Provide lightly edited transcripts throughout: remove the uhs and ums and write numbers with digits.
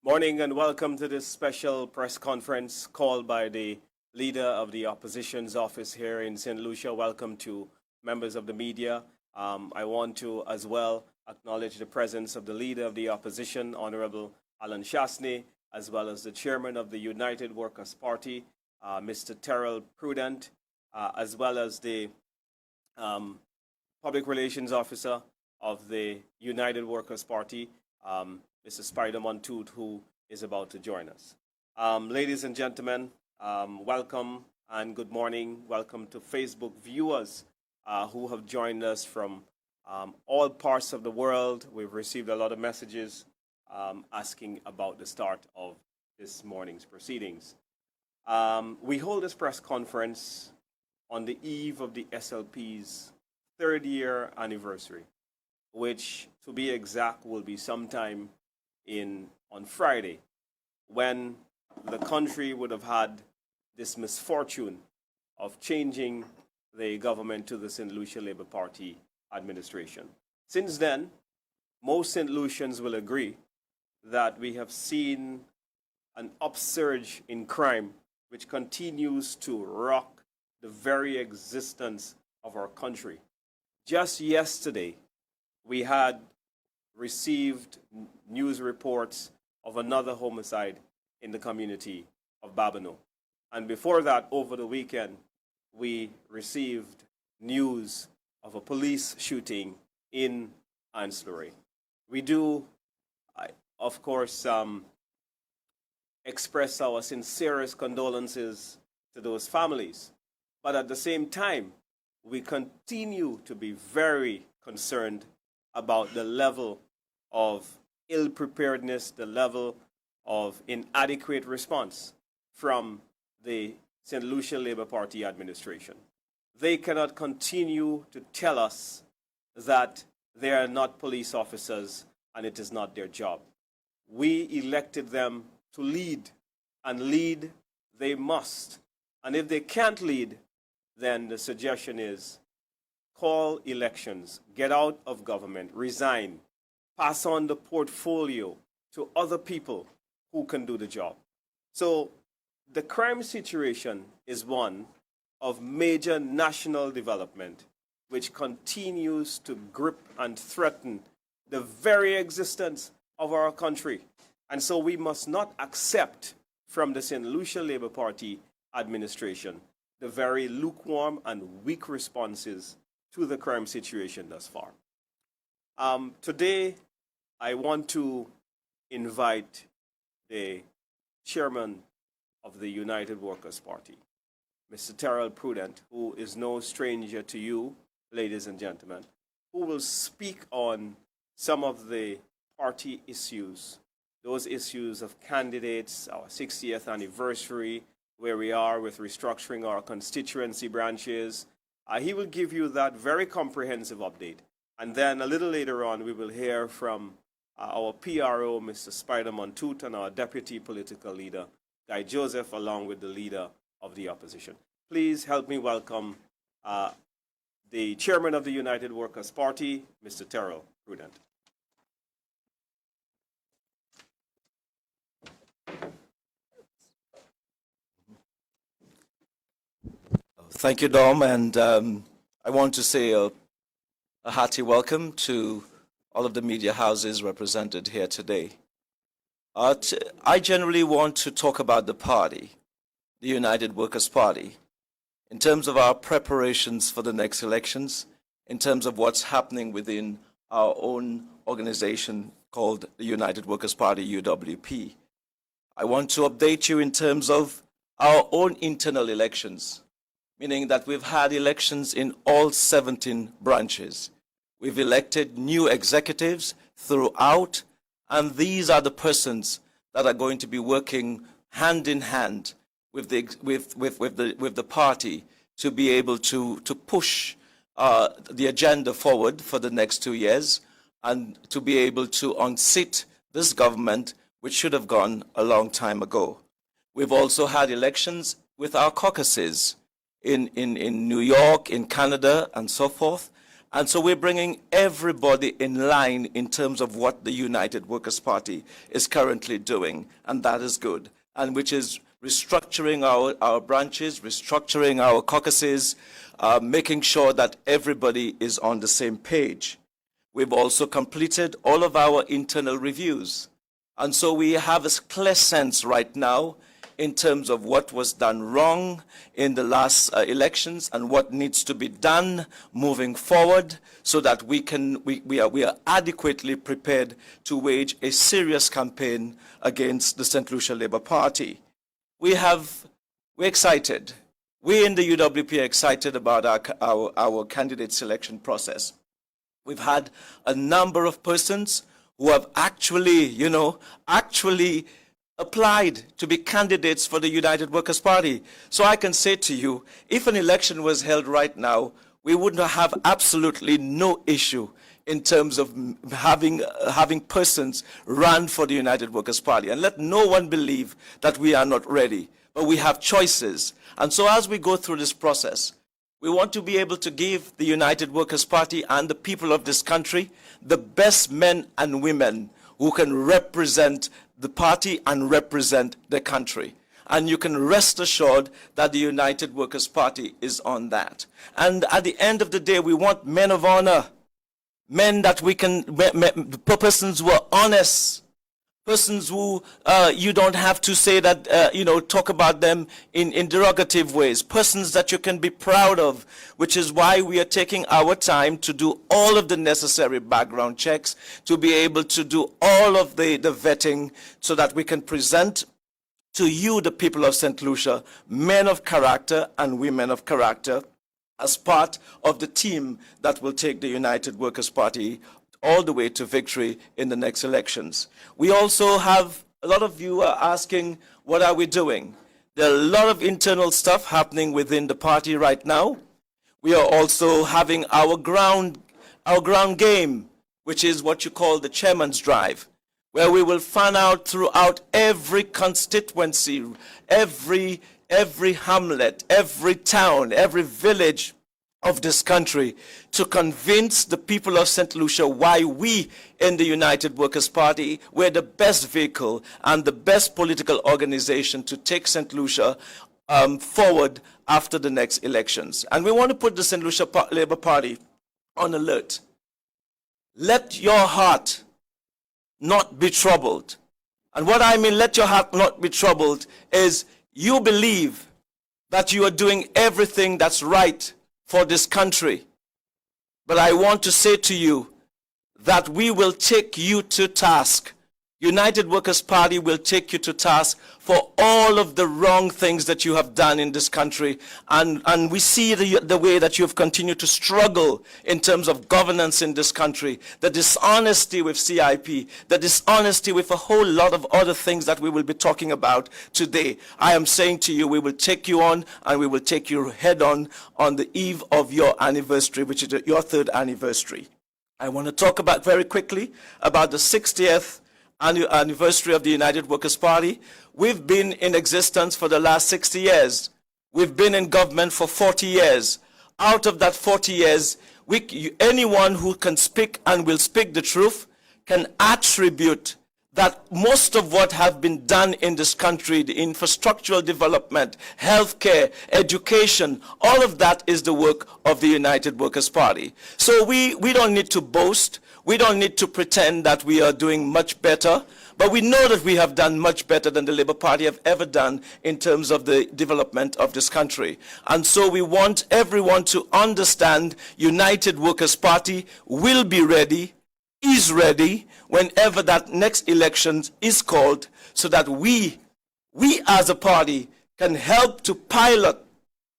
Morning and welcome to this special press conference called by the leader of the opposition's office here in St. Lucia. Welcome to members of the media. I want to as well acknowledge the presence of the leader of the opposition, Honorable Alan Shastney, as well as the chairman of the United Workers' Party, Mr. Terrell Prudent, as well as the public relations officer of the United Workers' Party, Mr. Spider Montoot, who is about to join us. Ladies and gentlemen, welcome and good morning. Welcome to Facebook viewers who have joined us from all parts of the world. We've received a lot of messages asking about the start of this morning's proceedings. We hold this press conference on the eve of the SLP's third year anniversary, which, to be exact, will be sometime on Friday, when the country would have had this misfortune of changing the government to the St. Lucia Labour Party administration. Since then, most St. Lucians will agree that we have seen an upsurge in crime which continues to rock the very existence of our country. Just yesterday, we had received news reports of another homicide in the community of Babano. And before that, over the weekend, we received news of a police shooting in Ancillary. We do, of course, express our sincerest condolences to those families. But at the same time, we continue to be very concerned about the level of ill-preparedness, the level of inadequate response from the St. Lucia Labour Party administration. They cannot continue to tell us that they are not police officers and it is not their job. We elected them to lead, and lead they must. And if they can't lead, then the suggestion is call elections, get out of government, resign, pass on the portfolio to other people who can do the job. So the crime situation is one of major national development which continues to grip and threaten the very existence of our country. And so we must not accept from the St. Lucia Labour Party administration the very lukewarm and weak responses to the crime situation thus far. Today, I want to invite the chairman of the United Workers' Party, Mr. Terrell Prudent, who is no stranger to you, ladies and gentlemen, who will speak on some of the party issues, those issues of candidates, our 60th anniversary, where we are with restructuring our constituency branches. He will give you that very comprehensive update. And then a little later on, we will hear from our PRO, Mr. Spider Montoot, and our deputy political leader, Guy Joseph, along with the leader of the opposition. Please help me welcome the chairman of the United Workers' Party, Mr. Terrell Prudent. Thank you, Dom, and I want to say a hearty welcome to all of the media houses represented here today. I generally want to talk about the party, the United Workers' Party, in terms of our preparations for the next elections, in terms of what's happening within our own organization called the United Workers' Party, UWP. I want to update you in terms of our own internal elections, meaning that we've had elections in all 17 branches. We've elected new executives throughout, and these are the persons that are going to be working hand in hand with the party to be able to push the agenda forward for the next 2 years and to be able to unseat this government, which should have gone a long time ago. We've also had elections with our caucuses in New York, in Canada, and so forth. And so we're bringing everybody in line in terms of what the United Workers' Party is currently doing, and that is good, and which is restructuring our branches, restructuring our caucuses, making sure that everybody is on the same page. We've also completed all of our internal reviews. And so we have a clear sense right now in terms of what was done wrong in the last elections and what needs to be done moving forward so that we are adequately prepared to wage a serious campaign against the St. Lucia Labour Party. We're excited. We in the UWP are excited about our candidate selection process. We've had a number of persons who have actually applied to be candidates for the United Workers' Party. So I can say to you, if an election was held right now, we would have absolutely no issue in terms of having persons run for the United Workers' Party. And let no one believe that we are not ready, but we have choices. And so as we go through this process, we want to be able to give the United Workers' Party and the people of this country the best men and women who can represent the party and represent the country. And you can rest assured that the United Workers' Party is on that. And at the end of the day, we want men of honor, men that persons who are honest, persons who you don't have to say that, talk about them in derogative ways, persons that you can be proud of, which is why we are taking our time to do all of the necessary background checks, to be able to do all of the vetting so that we can present to you, the people of St. Lucia, men of character and women of character as part of the team that will take the United Workers' Party all the way to victory in the next elections. We also have, a lot of you are asking, what are we doing? There are a lot of internal stuff happening within the party right now. We are also having our ground game, which is what you call the chairman's drive, where we will fan out throughout every constituency, every hamlet, every town, every village of this country to convince the people of St. Lucia why we in the United Workers' Party, we're the best vehicle and the best political organization to take St. Lucia forward after the next elections. And we want to put the St. Lucia Labour Party on alert. Let your heart not be troubled. And what I mean, let your heart not be troubled, is you believe that you are doing everything that's right for this country. But I want to say to you that we will take you to task. United Workers' Party will take you to task for all of the wrong things that you have done in this country. And we see the way that you have continued to struggle in terms of governance in this country, the dishonesty with CIP, the dishonesty with a whole lot of other things that we will be talking about today. I am saying to you, we will take you on and we will take you head on the eve of your anniversary, which is your 3rd anniversary. I want to talk about very quickly about the 60th anniversary of the United Workers' Party. We've been in existence for the last 60 years. We've been in government for 40 years. Out of that 40 years, anyone who can speak and will speak the truth can attribute that most of what have been done in this country, the infrastructural development, healthcare, education, all of that is the work of the United Workers' Party. So we don't need to boast. We don't need to pretend that we are doing much better, but we know that we have done much better than the Labour Party have ever done in terms of the development of this country. And so we want everyone to understand United Workers' Party will be ready, is ready, whenever that next election is called, so that we as a party can help to pilot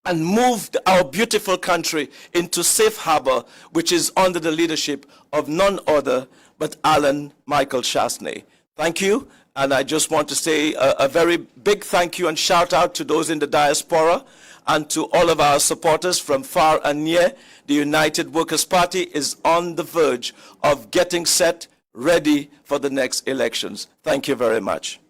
and move our beautiful country into safe harbor, which is under the leadership of none other but Alan Michael Chasney. Thank you, and I just want to say a very big thank you and shout out to those in the diaspora and to all of our supporters from far and near. The United Workers' Party is on the verge of getting set, ready for the next elections. Thank you very much.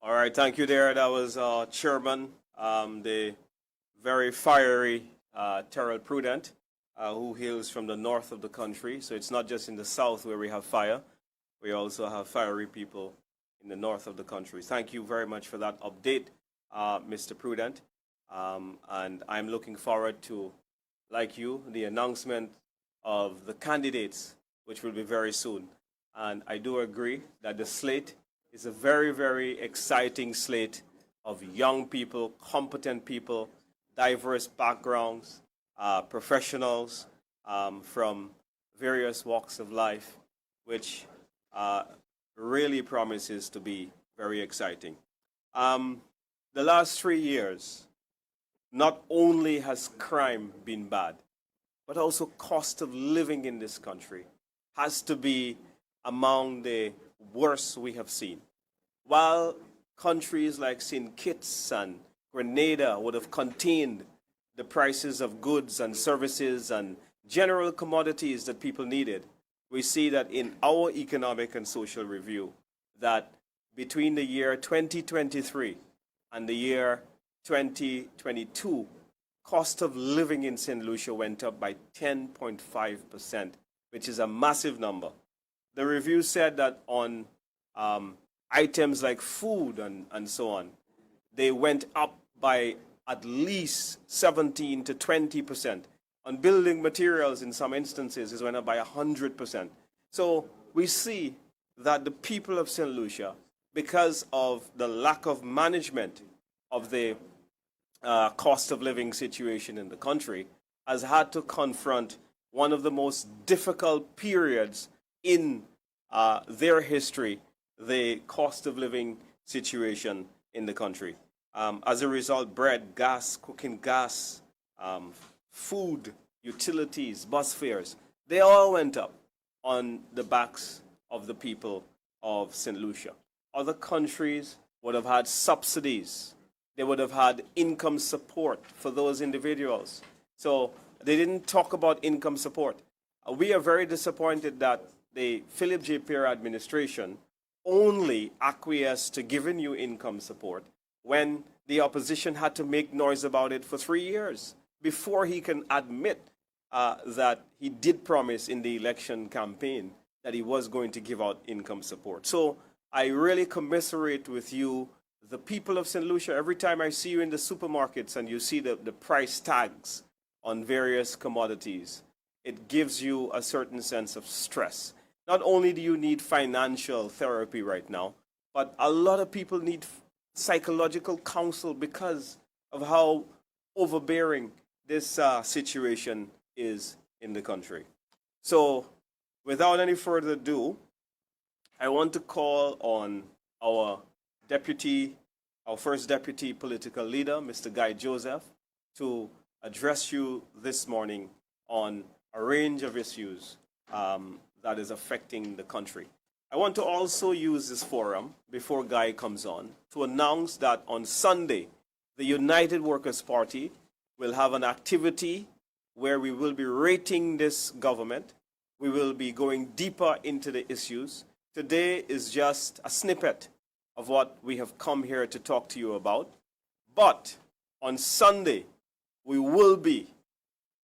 All right, thank you there. That was Chairman, the very fiery Terrell Prudent, who hails from the north of the country. So it's not just in the south where we have fire. We also have fiery people in the north of the country. Thank you very much for that update, Mr. Prudent. And I'm looking forward to, like you, the announcement of the candidates, which will be very soon. And I do agree that the slate is a very, very exciting slate of young people, competent people, diverse backgrounds, professionals from various walks of life, which really promises to be very exciting. The last 3 years, not only has crime been bad, but also cost of living in this country has to be among the worst we have seen. While countries like St. Kitts and Grenada would have contained the prices of goods and services and general commodities that people needed, we see that in our economic and social review that between the year 2023 and the year 2022, cost of living in St. Lucia went up by 10.5%, which is a massive number. The review said that on items like food and so on, they went up by at least 17 to 20%. On building materials, in some instances, it went up by 100%. So we see that the people of St. Lucia, because of the lack of management of the cost of living situation in the country, has had to confront one of the most difficult periods in their history, the cost of living situation in the country. As a result, bread, gas, cooking gas, food, utilities, bus fares, they all went up on the backs of the people of St. Lucia. Other countries would have had subsidies. They would have had income support for those individuals. So they didn't talk about income support. We are very disappointed that the Philip J. Pierre administration only acquiesced to giving you income support when the opposition had to make noise about it for 3 years before he can admit that he did promise in the election campaign that he was going to give out income support. So I really commiserate with you, the people of St. Lucia. Every time I see you in the supermarkets and you see the price tags on various commodities, it gives you a certain sense of stress. Not only do you need financial therapy right now, but a lot of people need psychological counsel because of how overbearing this situation is in the country. So, without any further ado, I want to call on our first deputy political leader, Mr. Guy Joseph, to address you this morning on a range of issues that is affecting the country. I want to also use this forum, before Guy comes on, to announce that on Sunday, the United Workers' Party will have an activity where we will be rating this government. We will be going deeper into the issues. Today is just a snippet of what we have come here to talk to you about. But on Sunday, we will be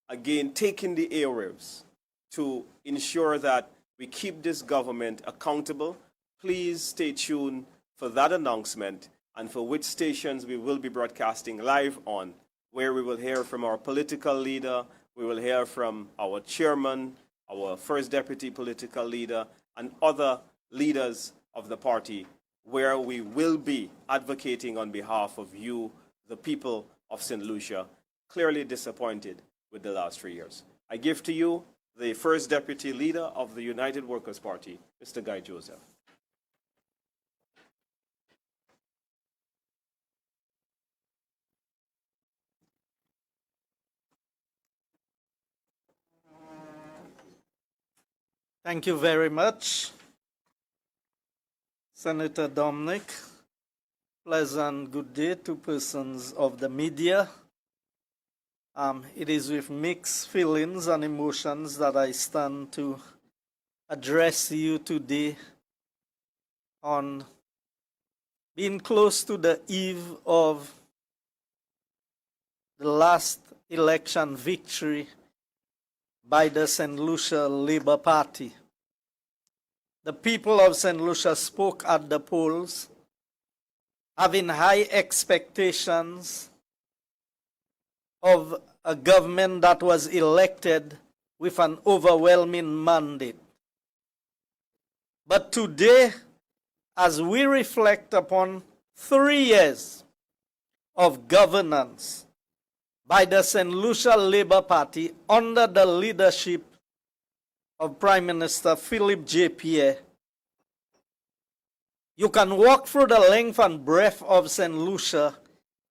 again taking the airwaves to ensure that we keep this government accountable. Please stay tuned for that announcement and for which stations we will be broadcasting live on, where we will hear from our political leader, we will hear from our chairman, our first deputy political leader, and other leaders of the party, where we will be advocating on behalf of you, the people of St. Lucia, clearly disappointed with the last 3 years. I give to you the first deputy leader of the United Workers' Party, Mr. Guy Joseph. Thank you very much, Senator Dominic. Pleasant good day to persons of the media. It is with mixed feelings and emotions that I stand to address you today on being close to the eve of the last election victory by the St. Lucia Labour Party. The people of St. Lucia spoke at the polls, having high expectations of a government that was elected with an overwhelming mandate. But today, as we reflect upon 3 years of governance by the St. Lucia Labour Party under the leadership of Prime Minister Philip J. Pierre, you can walk through the length and breadth of St. Lucia,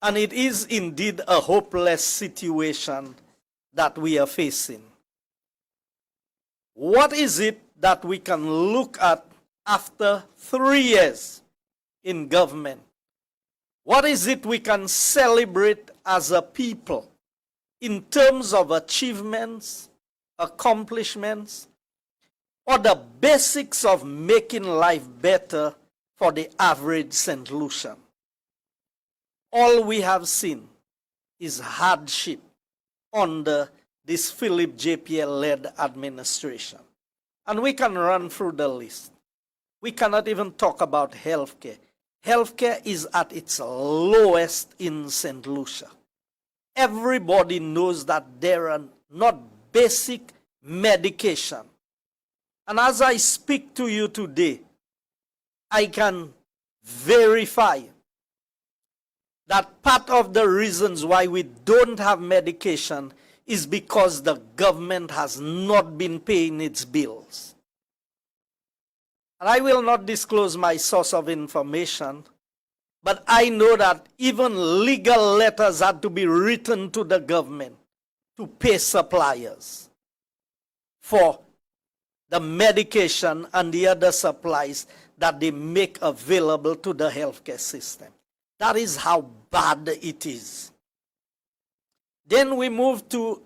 and it is indeed a hopeless situation that we are facing. What is it that we can look at after 3 years in government? What is it we can celebrate as a people in terms of achievements, accomplishments, or the basics of making life better for the average St. Lucian? All we have seen is hardship under this Philip J. Pierre-led administration. And we can run through the list. We cannot even talk about healthcare. Healthcare is at its lowest in St. Lucia. Everybody knows that there are not basic medication. And as I speak to you today, I can verify that part of the reasons why we don't have medication is because the government has not been paying its bills. And I will not disclose my source of information, but I know that even legal letters had to be written to the government to pay suppliers for the medication and the other supplies that they make available to the healthcare system. That is how bad it is. Then we move to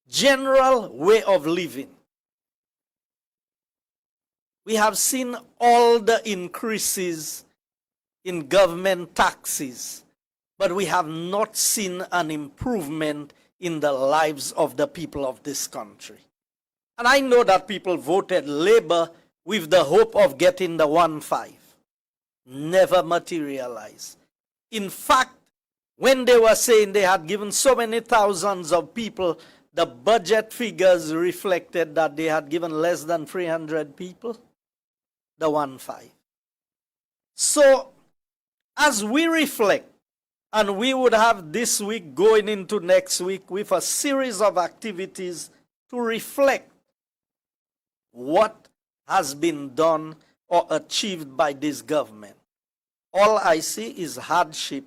general way of living. We have seen all the increases in government taxes, but we have not seen an improvement in the lives of the people of this country. And I know that people voted Labour with the hope of getting the 1-5. Never materialized. In fact, when they were saying they had given so many thousands of people, the budget figures reflected that they had given less than 300 people the 1-5. So, as we reflect, and we would have this week going into next week with a series of activities to reflect what has been done or achieved by this government. All I see is hardship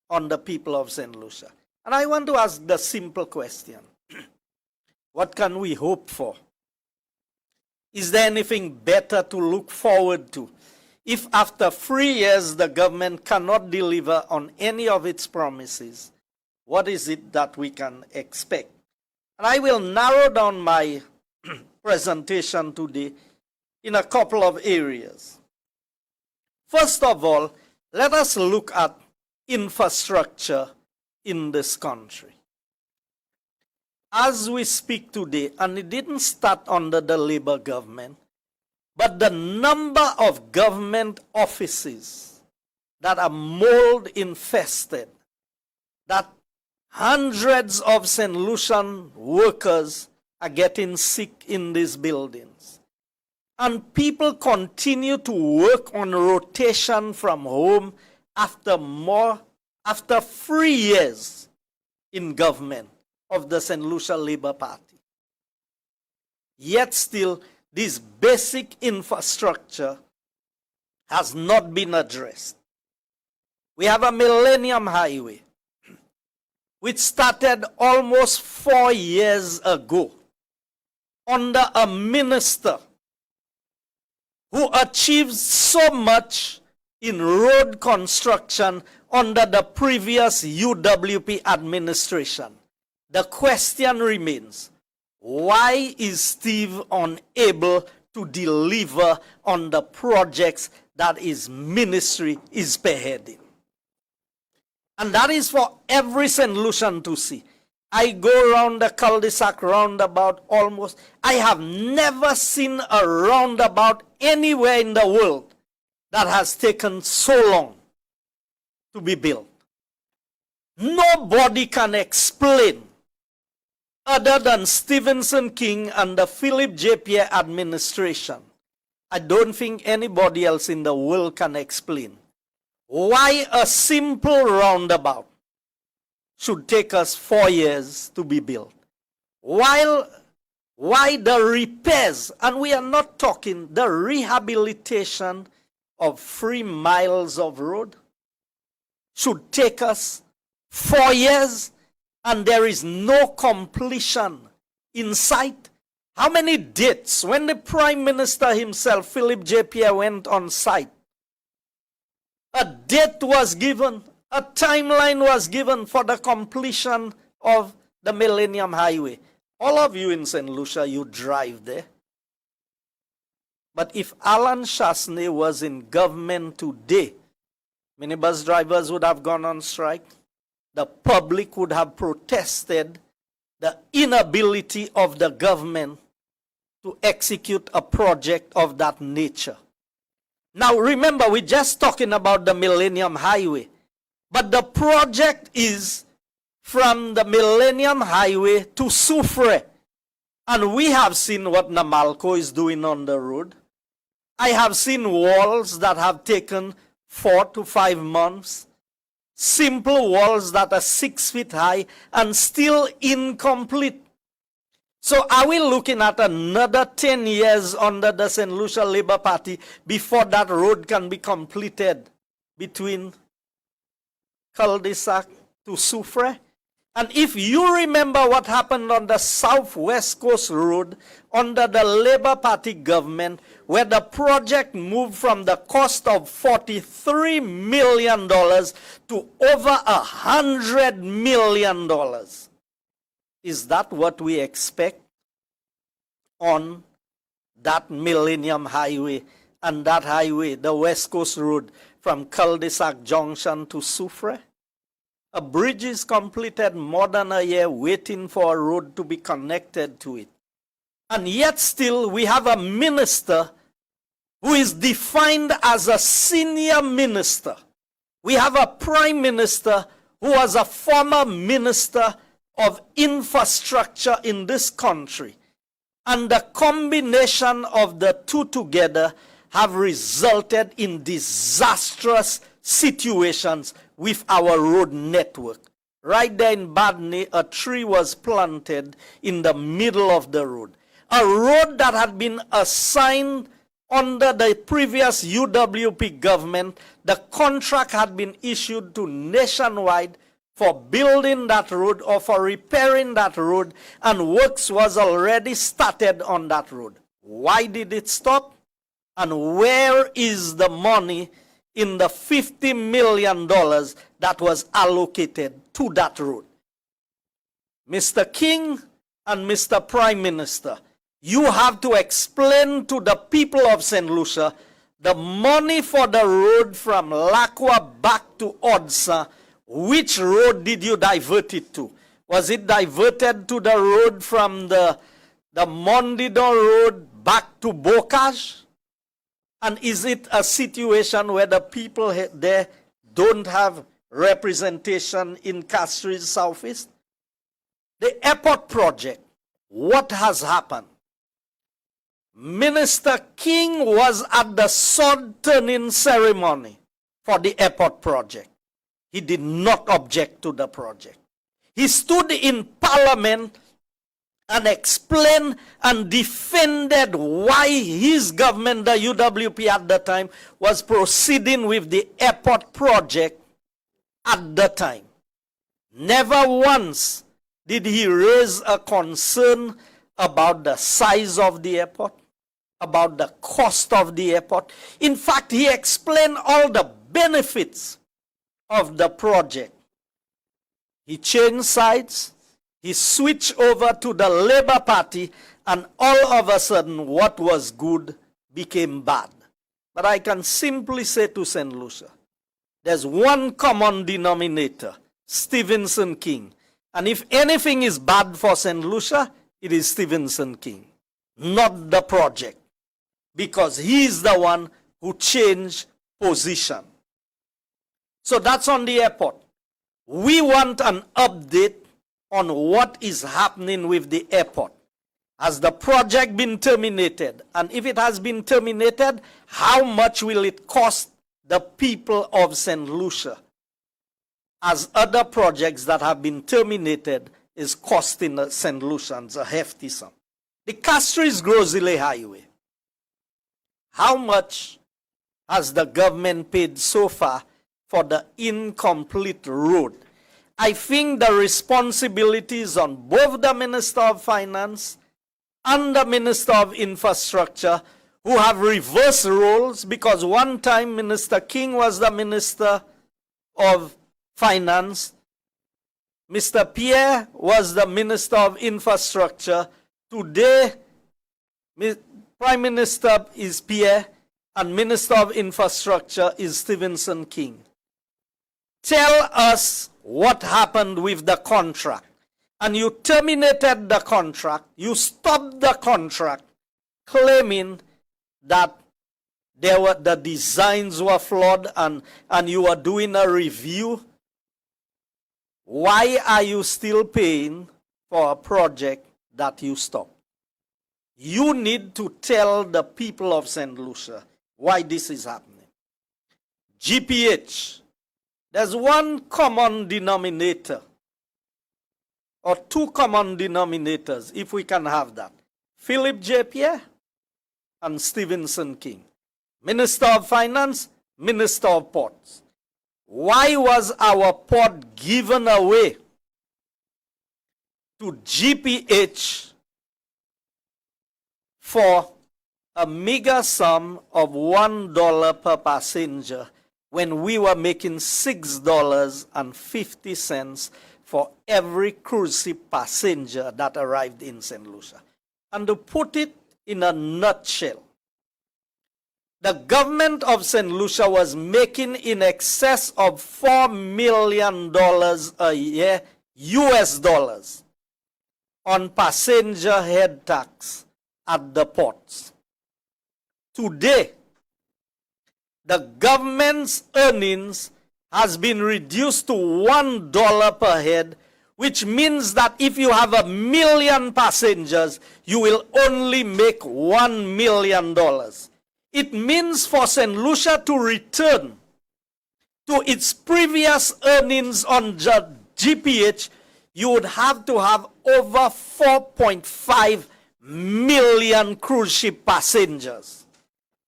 on the people of St. Lucia. And I want to ask the simple question. What can we hope for? Is there anything better to look forward to? If after 3 years the government cannot deliver on any of its promises, what is it that we can expect? And I will narrow down my presentation today in a couple of areas. First of all, let us look at infrastructure in this country. As we speak today, and it didn't start under the Labour government, but the number of government offices that are mold infested, that hundreds of St. Lucian workers are getting sick in these buildings. And people continue to work on rotation from home after 3 years in government of the St. Lucia Labour Party. Yet still, this basic infrastructure has not been addressed. We have a Millennium Highway, which started almost 4 years ago under a minister who achieved so much in road construction under the previous UWP administration. The question remains, why is Steve unable to deliver on the projects that his ministry is beheading. And that is for every St. Lucian to see. I go around the cul-de-sac roundabout almost. I have never seen a roundabout anywhere in the world that has taken so long to be built. Nobody can explain, other than Stephenson King and the Philip J. Pierre administration. I don't think anybody else in the world can explain why a simple roundabout should take us 4 years to be built. Why the repairs, and we are not talking the rehabilitation of 3 miles of road, should take us 4 years, and there is no completion in sight. How many dates? When the Prime Minister himself, Philip J. Pierre, went on site, a date was given, a timeline was given for the completion of the Millennium Highway. All of you in St. Lucia, you drive there. But if Alan Chasney was in government today, minibus drivers would have gone on strike. The public would have protested the inability of the government to execute a project of that nature. Now remember, we're just talking about the Millennium Highway. But the project is from the Millennium Highway to Soufrière. And we have seen what Namalco is doing on the road. I have seen walls that have taken 4 to 5 months. Simple walls that are 6 feet high and still incomplete. So are we looking at another 10 years under the St. Lucia Labour Party before that road can be completed between cul-de-sac to Soufrière? And if you remember what happened on the Southwest Coast Road under the Labour Party government, where the project moved from the cost of $43 million to over $100 million. Is that what we expect on that Millennium Highway and that highway, the West Coast Road, from Cul-de-sac Junction to Soufrière? A bridge is completed more than a year waiting for a road to be connected to it. And yet still we have a minister who is defined as a senior minister. We have a prime minister who was a former minister of infrastructure in this country. And the combination of the two together have resulted in disastrous situations with our road network. Right there in Badney, a tree was planted in the middle of the road. A road that had been assigned under the previous UWP government. The contract had been issued to Nationwide for building that road or for repairing that road, and works was already started on that road. Why did it stop? And where is the money in the $50 million that was allocated to that road? Mr. King and Mr. Prime Minister, you have to explain to the people of St. Lucia the money for the road from Lacqua back to Odsa. Which road did you divert it to? Was it diverted to the road from the Mondidor Road back to Bocage? And is it a situation where the people there don't have representation in Castries Southeast? The airport project, what has happened? Minister King was at the sword turning ceremony for the airport project. He did not object to the project. He stood in Parliament and explained and defended why his government, the UWP at the time, was proceeding with the airport project at the time. Never once did he raise a concern about the size of the airport, about the cost of the airport. In fact, he explained all the benefits of the project. He changed sides, he switched over to the Labour Party, and all of a sudden what was good became bad. But I can simply say to St. Lucia, there's one common denominator, Stevenson King. And if anything is bad for St. Lucia, it is Stevenson King, not the project. Because he is the one who changed position. So that's on the airport. We want an update on what is happening with the airport. Has the project been terminated? And if it has been terminated, how much will it cost the people of St. Lucia? As other projects that have been terminated is costing the St. Lucians a hefty sum. The Castries-Grosley Highway. How much has the government paid so far for the incomplete road? I think the responsibility is on both the Minister of Finance and the Minister of Infrastructure, who have reversed roles, because one time Minister King was the Minister of Finance, Mr. Pierre was the Minister of Infrastructure. Today, Prime Minister is Pierre and Minister of Infrastructure is Stevenson King. Tell us what happened with the contract. And you terminated the contract, you stopped the contract, claiming that the designs were flawed and you were doing a review. Why are you still paying for a project that you stopped? You need to tell the people of St. Lucia why this is happening. GPH, there's one common denominator, or two common denominators, if we can have that. Philip J. Pierre and Stevenson King. Minister of Finance, Minister of Ports. Why was our port given away to GPH for a meager sum of $1 per passenger when we were making $6.50 for every cruise ship passenger that arrived in St. Lucia? And to put it in a nutshell, the government of St. Lucia was making in excess of $4 million a year, US dollars, on passenger head tax at the ports. Today, the government's earnings has been reduced to $1 per head, which means that if you have 1 million passengers, you will only make $1 million. It means for St. Lucia to return to its previous earnings on GPH, you would have to have over 4.5 million cruise ship passengers.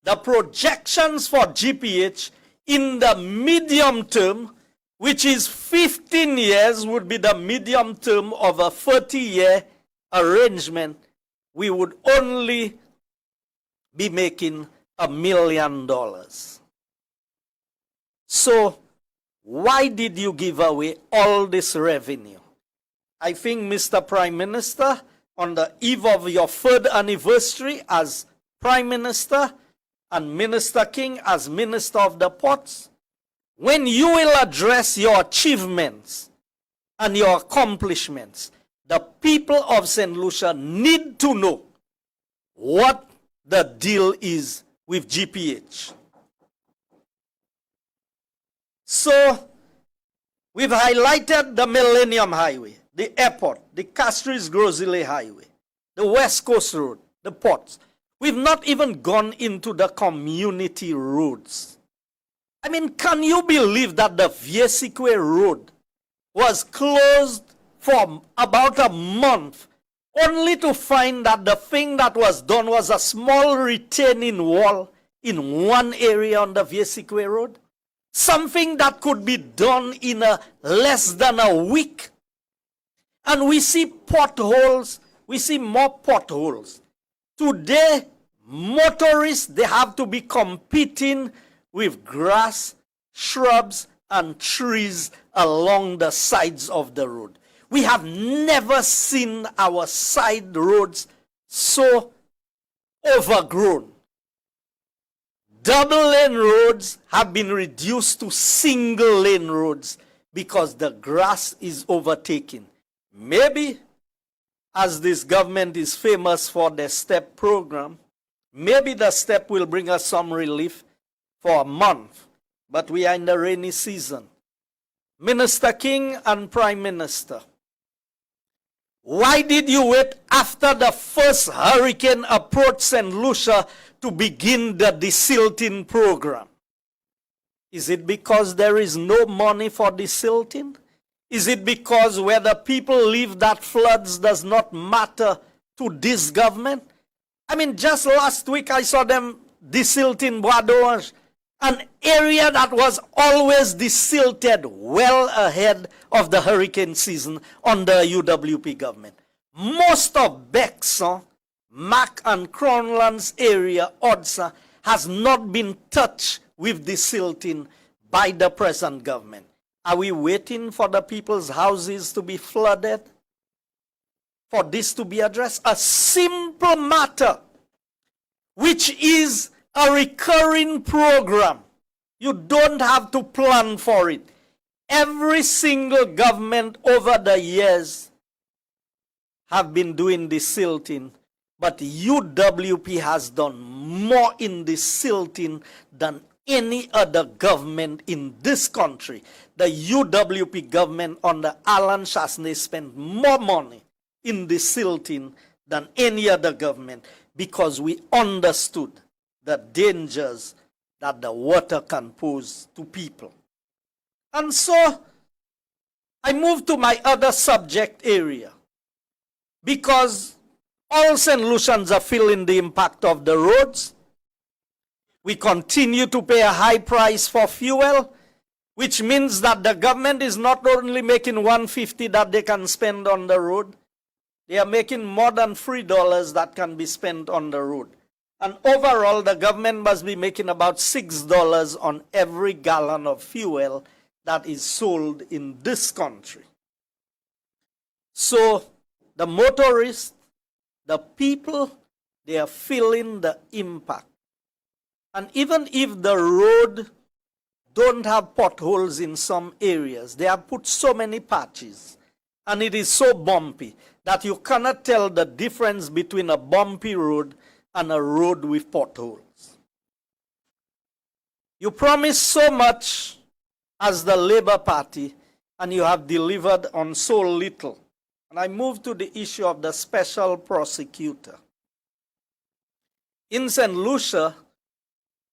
The projections for GPH in the medium term, which is 15 years, would be the medium term of a 30-year arrangement, we would only be making $1 million. So, why did you give away all this revenue? I think, Mr. Prime Minister, on the eve of your 3rd anniversary as Prime Minister and Minister King as Minister of the Ports, when you will address your achievements and your accomplishments, the people of St. Lucia need to know what the deal is with GPH. So, we've highlighted the Millennium Highway, the airport, the Castries-Grosley Highway, the West Coast Road, the ports. We've not even gone into the community roads. I mean, can you believe that the Viesique Road was closed for about a month, only to find that the thing that was done was a small retaining wall in one area on the Viesique Road? Something that could be done in less than a week. And we see potholes, we see more potholes. Today, motorists, they have to be competing with grass, shrubs, and trees along the sides of the road. We have never seen our side roads so overgrown. double-lane roads have been reduced to single-lane roads because the grass is overtaken. Maybe, as this government is famous for their STEP program, maybe the STEP will bring us some relief for a month, but we are in the rainy season. Minister King and Prime Minister, why did you wait after the first hurricane approached St. Lucia to begin the desilting program? Is it because there is no money for desilting? Is it because where the people live that floods does not matter to this government? I mean, just last week I saw them desilting Bois d'Orange, an area that was always desilted well ahead of the hurricane season under UWP government. Most of Bexon, Mac and Crownlands area, Odsa, has not been touched with desilting by the present government. Are we waiting for the people's houses to be flooded for this to be addressed? A simple matter, which is a recurring program. You don't have to plan for it. Every single government over the years have been doing desilting, but UWP has done more in desilting than any other government in this country. The UWP government under Alan Chasney spent more money in desilting than any other government because we understood the dangers that the water can pose to people. And so I move to my other subject area because all St. Lucians are feeling the impact of the roads. We continue to pay a high price for fuel, which means that the government is not only making $1.50 that they can spend on the road, they are making more than $3 that can be spent on the road. And overall, the government must be making about $6 on every gallon of fuel that is sold in this country. So the motorists, the people, they are feeling the impact. And even if the road don't have potholes in some areas, they have put so many patches, and it is so bumpy that you cannot tell the difference between a bumpy road and a road with potholes. You promised so much as the Labour Party, and you have delivered on so little. And I move to the issue of the special prosecutor. In St. Lucia,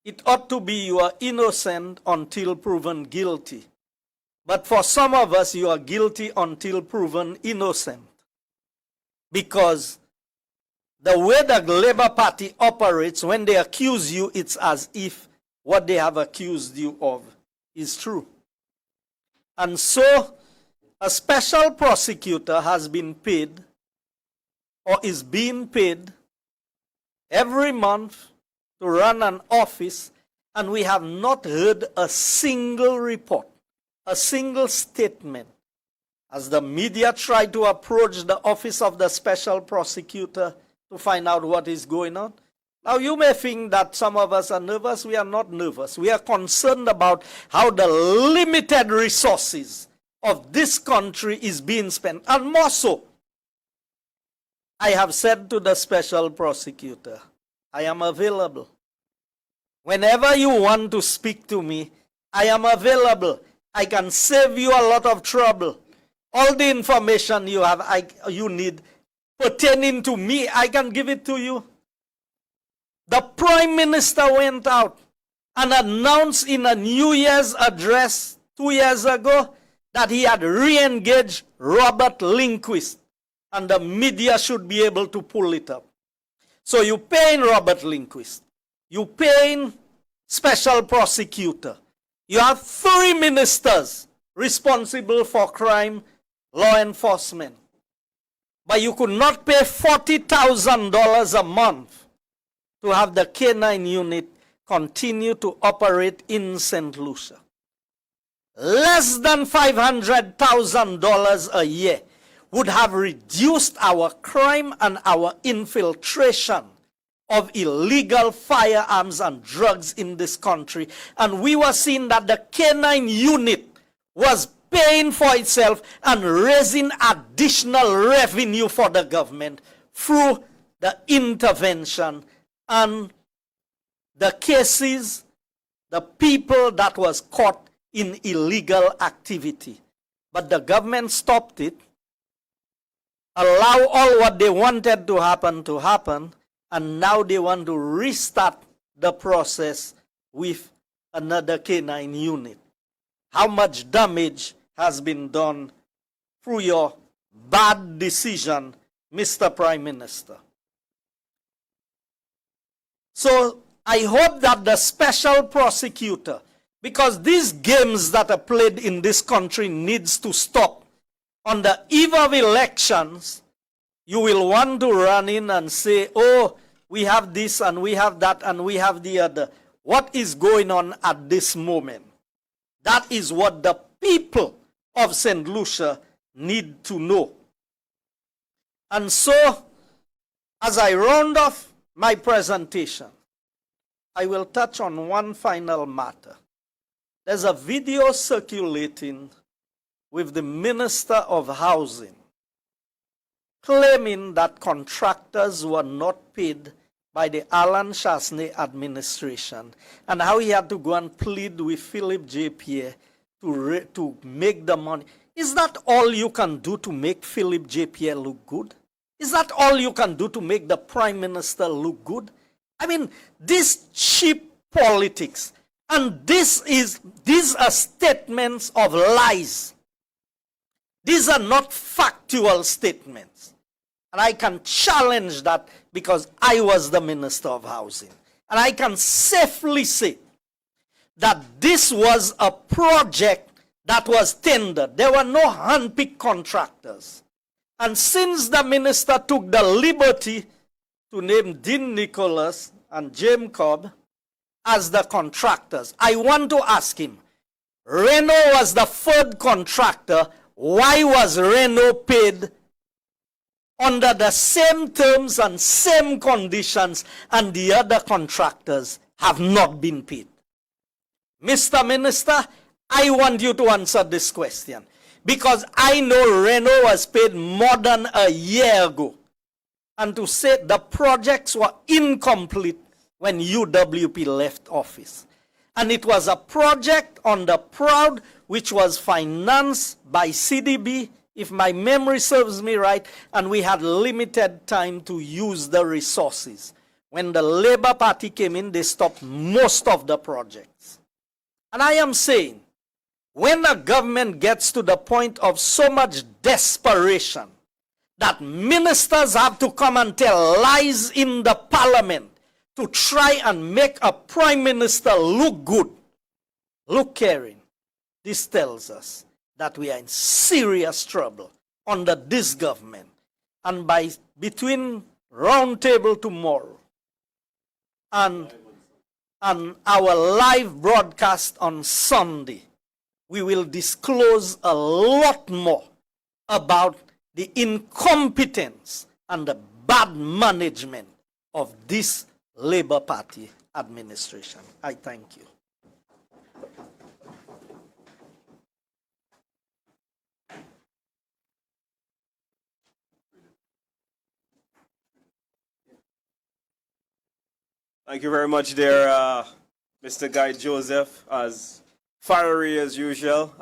it ought to be you are innocent until proven guilty. But for some of us, you are guilty until proven innocent. Because the way the Labour Party operates, when they accuse you, it's as if what they have accused you of is true. And so, a special prosecutor has been paid, or is being paid, every month to run an office, and we have not heard a single report, a single statement. As the media try to approach the office of the special prosecutor to find out what is going on. Now you may think that some of us are nervous. We are not nervous. We are concerned about how the limited resources of this country is being spent. And more so, I have said to the special prosecutor, I am available. Whenever you want to speak to me, I am available. I can save you a lot of trouble. All the information you need pertaining to me, I can give it to you. The Prime Minister went out and announced in a New Year's address 2 years ago that he had re-engaged Robert Lindquist, and the media should be able to pull it up. So you paying Robert Lindquist, you paying special prosecutor, you have 3 ministers responsible for crime, law enforcement, but you could not pay $40,000 a month to have the K9 unit continue to operate in St. Lucia. Less than $500,000 a year would have reduced our crime and our infiltration of illegal firearms and drugs in this country. And we were seeing that the K9 unit was paying for itself and raising additional revenue for the government through the intervention and the cases, the people that was caught in illegal activity. But the government stopped it, allow all what they wanted to happen, and now they want to restart the process with another K9 unit. How much damage has been done through your bad decision, Mr. Prime Minister? So I hope that the special prosecutor, because these games that are played in this country needs to stop. On the eve of elections, you will want to run in and say, oh, we have this and we have that and we have the other. What is going on at this moment? That is what the people of St. Lucia need to know. And so, as I round off my presentation, I will touch on one final matter. There's a video circulating with the Minister of Housing claiming that contractors were not paid by the Alan Chasney administration and how he had to go and plead with Philip J. Pierre to make the money. Is that all you can do to make Philip J. Pierre look good? Is that all you can do to make the Prime Minister look good? I mean, this cheap politics, and these are statements of lies. These are not factual statements. And I can challenge that because I was the Minister of Housing. And I can safely say that this was a project that was tendered. There were no hand-picked contractors. And since the minister took the liberty to name Dean Nicholas and James Cobb as the contractors, I want to ask him, Renault was the third contractor. Why was Renault paid under the same terms and same conditions and the other contractors have not been paid? Mr. Minister, I want you to answer this question because I know Renault was paid more than a year ago. And to say the projects were incomplete when UWP left office. And it was a project on the Proud which was financed by CDB, if my memory serves me right, and we had limited time to use the resources. When the Labour Party came in, they stopped most of the projects. And I am saying, when a government gets to the point of so much desperation that ministers have to come and tell lies in the parliament to try and make a prime minister look good, look caring, this tells us that we are in serious trouble under this government. And between round table tomorrow and our live broadcast on Sunday, we will disclose a lot more about the incompetence and the bad management of this Labour Party administration. I thank you. Thank you very much there, Mr. Guy Joseph, as fiery as usual,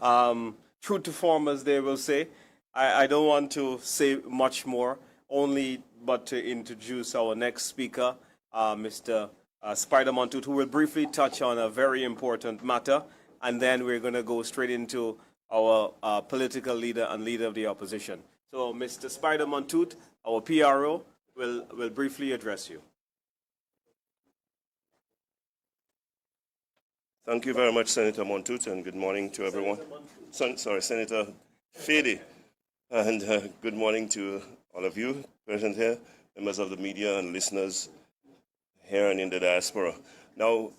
true to form as they will say. I don't want to say much more, only but to introduce our next speaker, Mr. Spider Montoot, who will briefly touch on a very important matter, and then we're going to go straight into our political leader and leader of the opposition. So Mr. Spider Montoot, our PRO, will briefly address you. Thank you very much, Senator Montoot, and good morning to everyone. Senator Fede, and good morning to all of you present here, members of the media and listeners here and in the diaspora. Now,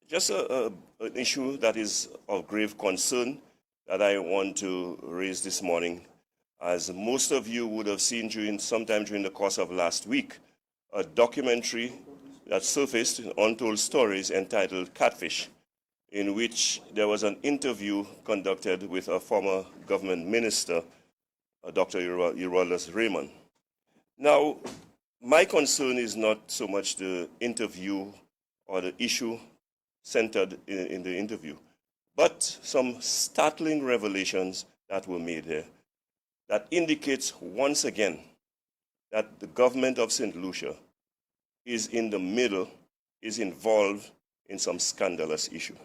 just an issue that is of grave concern that I want to raise this morning. As most of you would have seen sometime during the course of last week, a documentary that surfaced in Untold Stories entitled Catfish, in which there was an interview conducted with a former government minister, Dr. Eurodus Raymond. Now, my concern is not so much the interview or the issue centered in the interview, but some startling revelations that were made here that indicates once again that the government of St. Lucia is in the middle, is involved in some scandalous issue.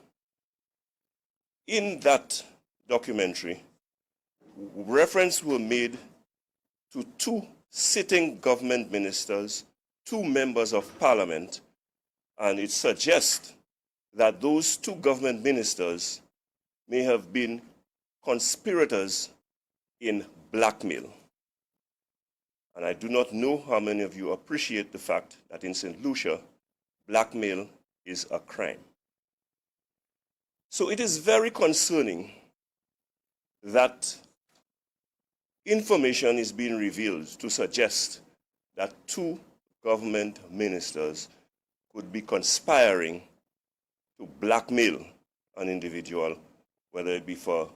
In that documentary, reference were made to two sitting government ministers, two members of parliament, and it suggests that those two government ministers may have been conspirators in blackmail. And I do not know how many of you appreciate the fact that in St. Lucia, blackmail is a crime. So it is very concerning that information is being revealed to suggest that two government ministers could be conspiring to blackmail an individual, whether it be for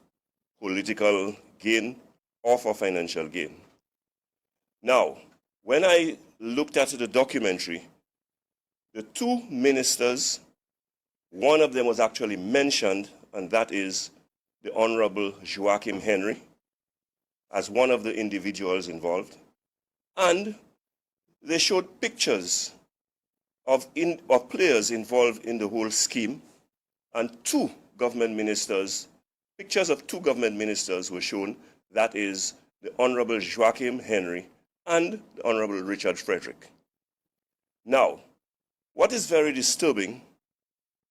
political gain or for financial gain. Now, when I looked at the documentary, the two ministers, one of them was actually mentioned, and that is the Honorable Joachim Henry, as one of the individuals involved. And they showed pictures of players involved in the whole scheme, and two government ministers, pictures of two government ministers were shown, that is the Honorable Joachim Henry and the Honorable Richard Frederick. Now, what is very disturbing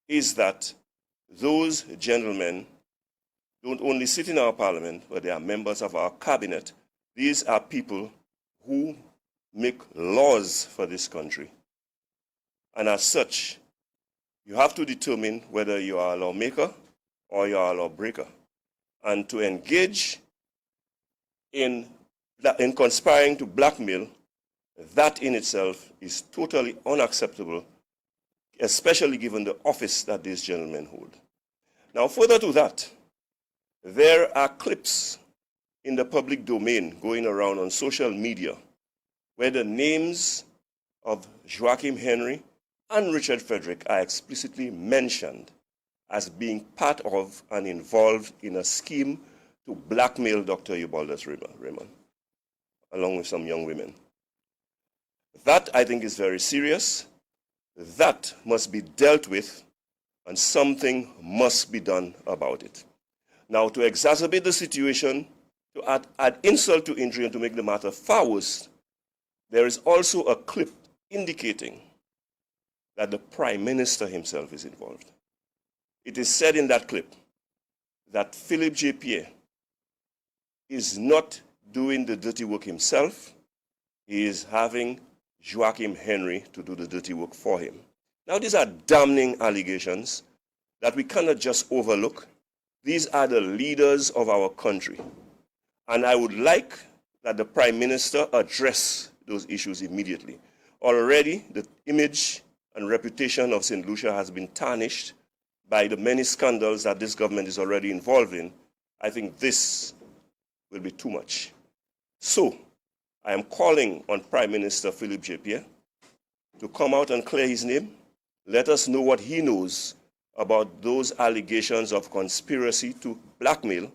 is that those gentlemen don't only sit in our parliament, but they are members of our cabinet. These are people who make laws for this country. And as such, you have to determine whether you are a lawmaker or you are a lawbreaker. And to engage in conspiring to blackmail, that in itself is totally unacceptable, especially given the office that these gentlemen hold. Now, further to that, there are clips in the public domain going around on social media where the names of Joachim Henry and Richard Frederick are explicitly mentioned as being part of and involved in a scheme to blackmail Dr. Eurodus Raymond, along with some young women. That, I think, is very serious. That must be dealt with, and something must be done about it. Now, to exacerbate the situation, to add insult to injury and to make the matter far worse, there is also a clip indicating that the Prime Minister himself is involved. It is said in that clip that Philip J. Pierre is not doing the dirty work himself. He is having Joachim Henry to do the dirty work for him. Now, these are damning allegations that we cannot just overlook. These are the leaders of our country. And I would like that the Prime Minister address those issues immediately. Already, the image and reputation of St. Lucia has been tarnished by the many scandals that this government is already involved in. I think this will be too much. So, I am calling on Prime Minister Philip J. Pierre to come out and clear his name. Let us know what he knows about those allegations of conspiracy to blackmail.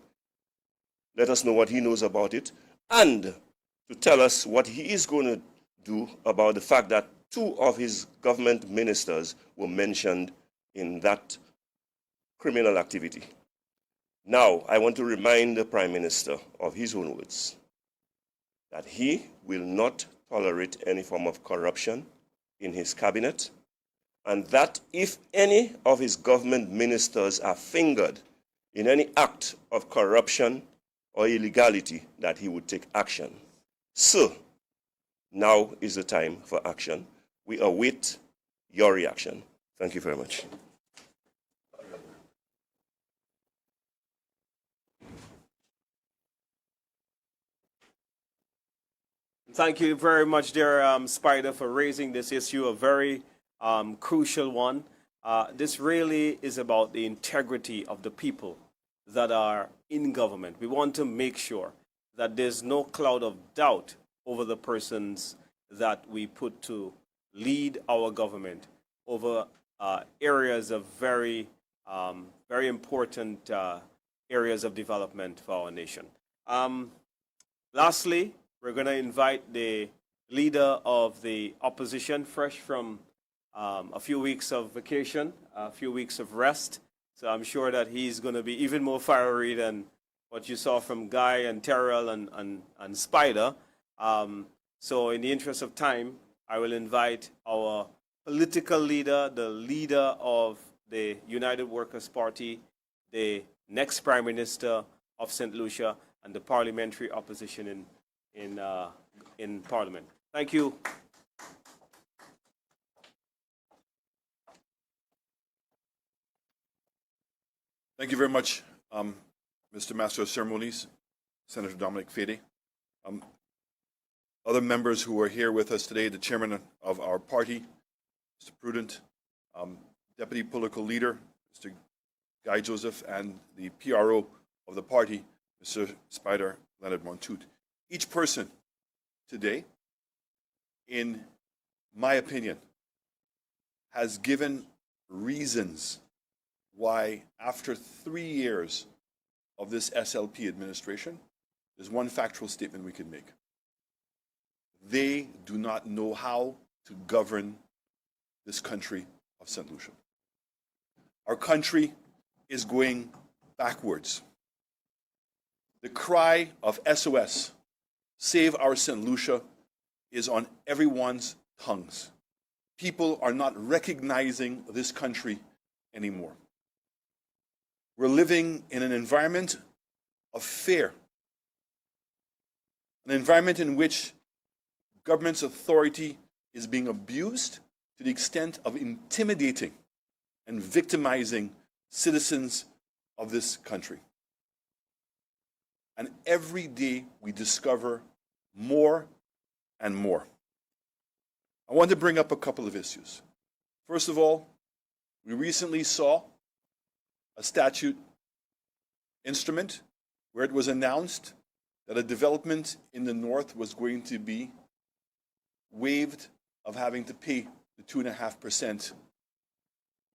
Let us know what he knows about it, and to tell us what he is going to do about the fact that two of his government ministers were mentioned in that criminal activity. Now, I want to remind the Prime Minister of his own words, that he will not tolerate any form of corruption in his cabinet, and that if any of his government ministers are fingered in any act of corruption or illegality, that he would take action. So, now is the time for action. We await your reaction. Thank you very much. Thank you very much, dear Spider, for raising this issue, a very crucial one. This really is about the integrity of the people that are in government. We want to make sure that there's no cloud of doubt over the persons that we put to lead our government over areas of very important areas of development for our nation. Lastly, we're going to invite the leader of the opposition, fresh from a few weeks of vacation, a few weeks of rest. So I'm sure that he's going to be even more fiery than what you saw from Guy and Terrell and Spider. So in the interest of time, I will invite our political leader, the leader of the United Workers' Party, the next Prime Minister of St. Lucia, and the parliamentary opposition in Parliament. Thank you. Thank you very much, Mr. Master of Ceremonies, Senator Dominic Fede. Other members who are here with us today, the chairman of our party, Mr. Prudent, deputy political leader, Mr. Guy Joseph, and the PRO of the party, Mr. Spider Leonard Montoute. Each person today, in my opinion, has given reasons why, after 3 years of this SLP administration, there's one factual statement we can make. They do not know how to govern this country of St. Lucia. Our country is going backwards. The cry of SOS, save our St. Lucia, is on everyone's tongues. People are not recognizing this country anymore. We're living in an environment of fear, an environment in which government's authority is being abused to the extent of intimidating and victimizing citizens of this country. And every day we discover more and more. I want to bring up a couple of issues. First of all, we recently saw a statute instrument where it was announced that a development in the north was going to be waived of having to pay the 2.5%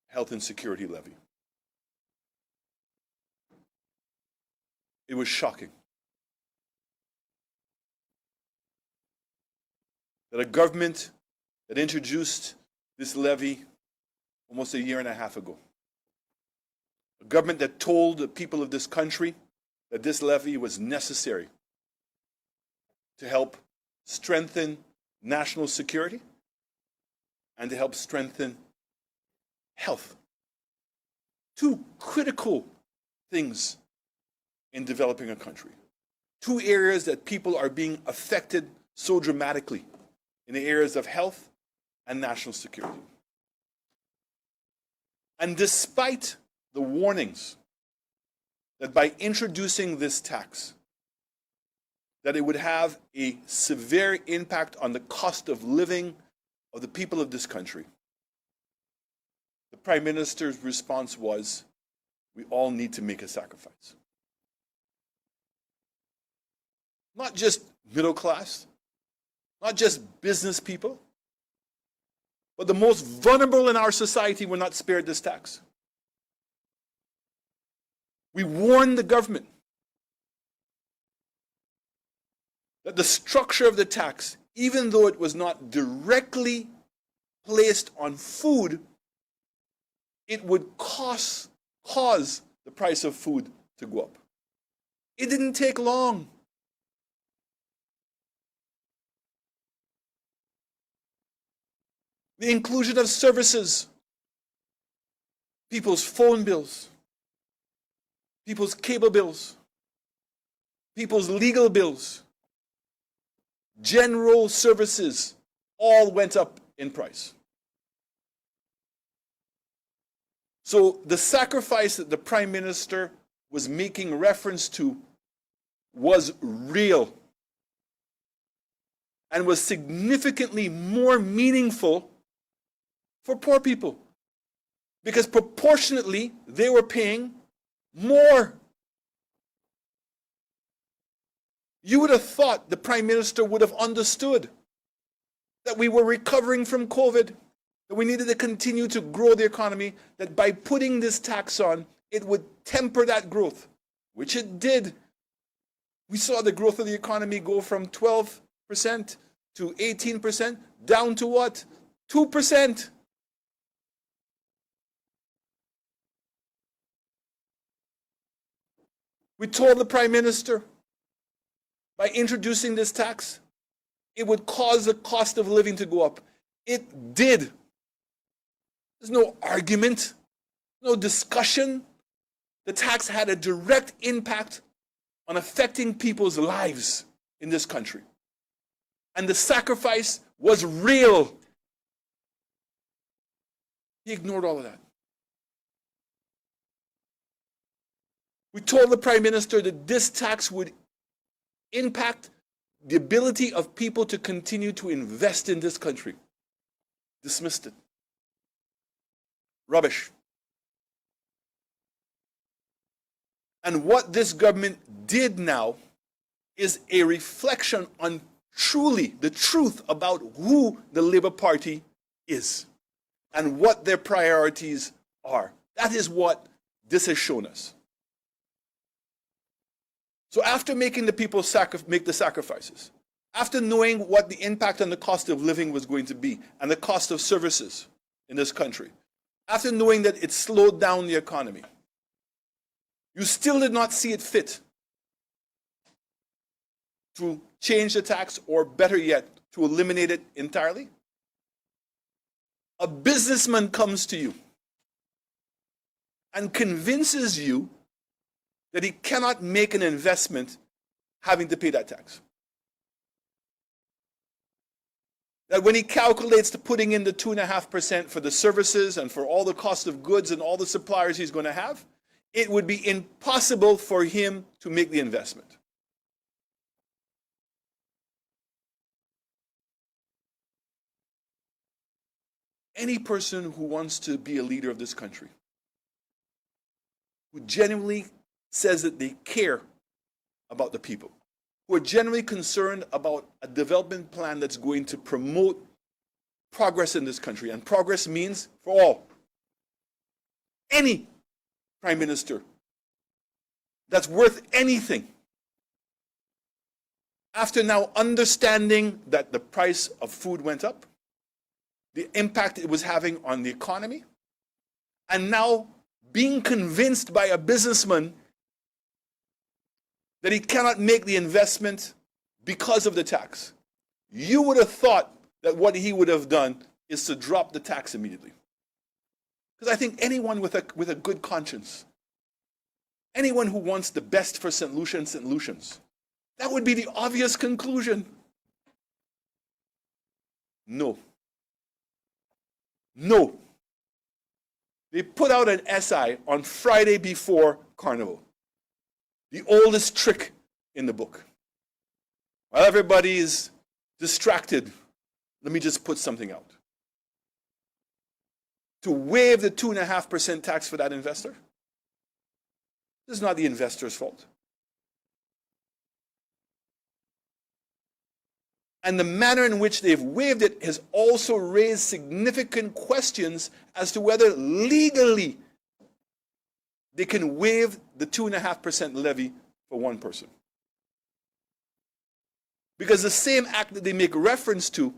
health and security levy. It was shocking that a government that introduced this levy almost a year and a half ago, a government that told the people of this country that this levy was necessary to help strengthen national security and to help strengthen health. Two critical things in developing a country. Two areas that people are being affected so dramatically in the areas of health and national security. And despite the warnings that by introducing this tax, that it would have a severe impact on the cost of living of the people of this country, the Prime Minister's response was, we all need to make a sacrifice. Not just middle class, not just business people, but the most vulnerable in our society were not spared this tax. We warned the government that the structure of the tax, even though it was not directly placed on food, it would cause the price of food to go up. It didn't take long. The inclusion of services, people's phone bills, people's cable bills, people's legal bills, general services, all went up in price. So the sacrifice that the Prime Minister was making reference to was real. and was significantly more meaningful for poor people, because proportionately they were paying more. You would have thought the Prime Minister would have understood that we were recovering from COVID, that we needed to continue to grow the economy, that by putting this tax on, it would temper that growth, which it did. We saw the growth of the economy go from 12% to 18%, down to what? 2%. We told the Prime Minister, by introducing this tax, it would cause the cost of living to go up. It did. There's no argument, no discussion. The tax had a direct impact on affecting people's lives in this country. And the sacrifice was real. He ignored all of that. We told the Prime Minister that this tax would impact the ability of people to continue to invest in this country. Dismissed it. Rubbish. And what this government did now is a reflection on truly the truth about who the Labour Party is and what their priorities are. That is what this has shown us. So after making the people make the sacrifices, after knowing what the impact on the cost of living was going to be and the cost of services in this country, after knowing that it slowed down the economy, you still did not see it fit to change the tax, or better yet, to eliminate it entirely. A businessman comes to you and convinces you that he cannot make an investment having to pay that tax. That when he calculates to putting in the 2.5% for the services and for all the cost of goods and all the suppliers he's going to have, it would be impossible for him to make the investment. Any person who wants to be a leader of this country, who genuinely says that they care about the people, who are genuinely concerned about a development plan that's going to promote progress in this country, and progress means for all. Any Prime Minister that's worth anything, after now understanding that the price of food went up, the impact it was having on the economy, and now being convinced by a businessman that he cannot make the investment because of the tax, you would have thought that what he would have done is to drop the tax immediately. Because I think anyone with a good conscience, anyone who wants the best for St. Lucia and St. Lucians, that would be the obvious conclusion. No. No. They put out an SI on Friday before Carnival. The oldest trick in the book. While everybody is distracted, let me just put something out. To waive the 2.5% tax for that investor, this is not the investor's fault. And the manner in which they've waived it has also raised significant questions as to whether legally they can waive the 2.5% levy for one person. Because the same act that they make reference to,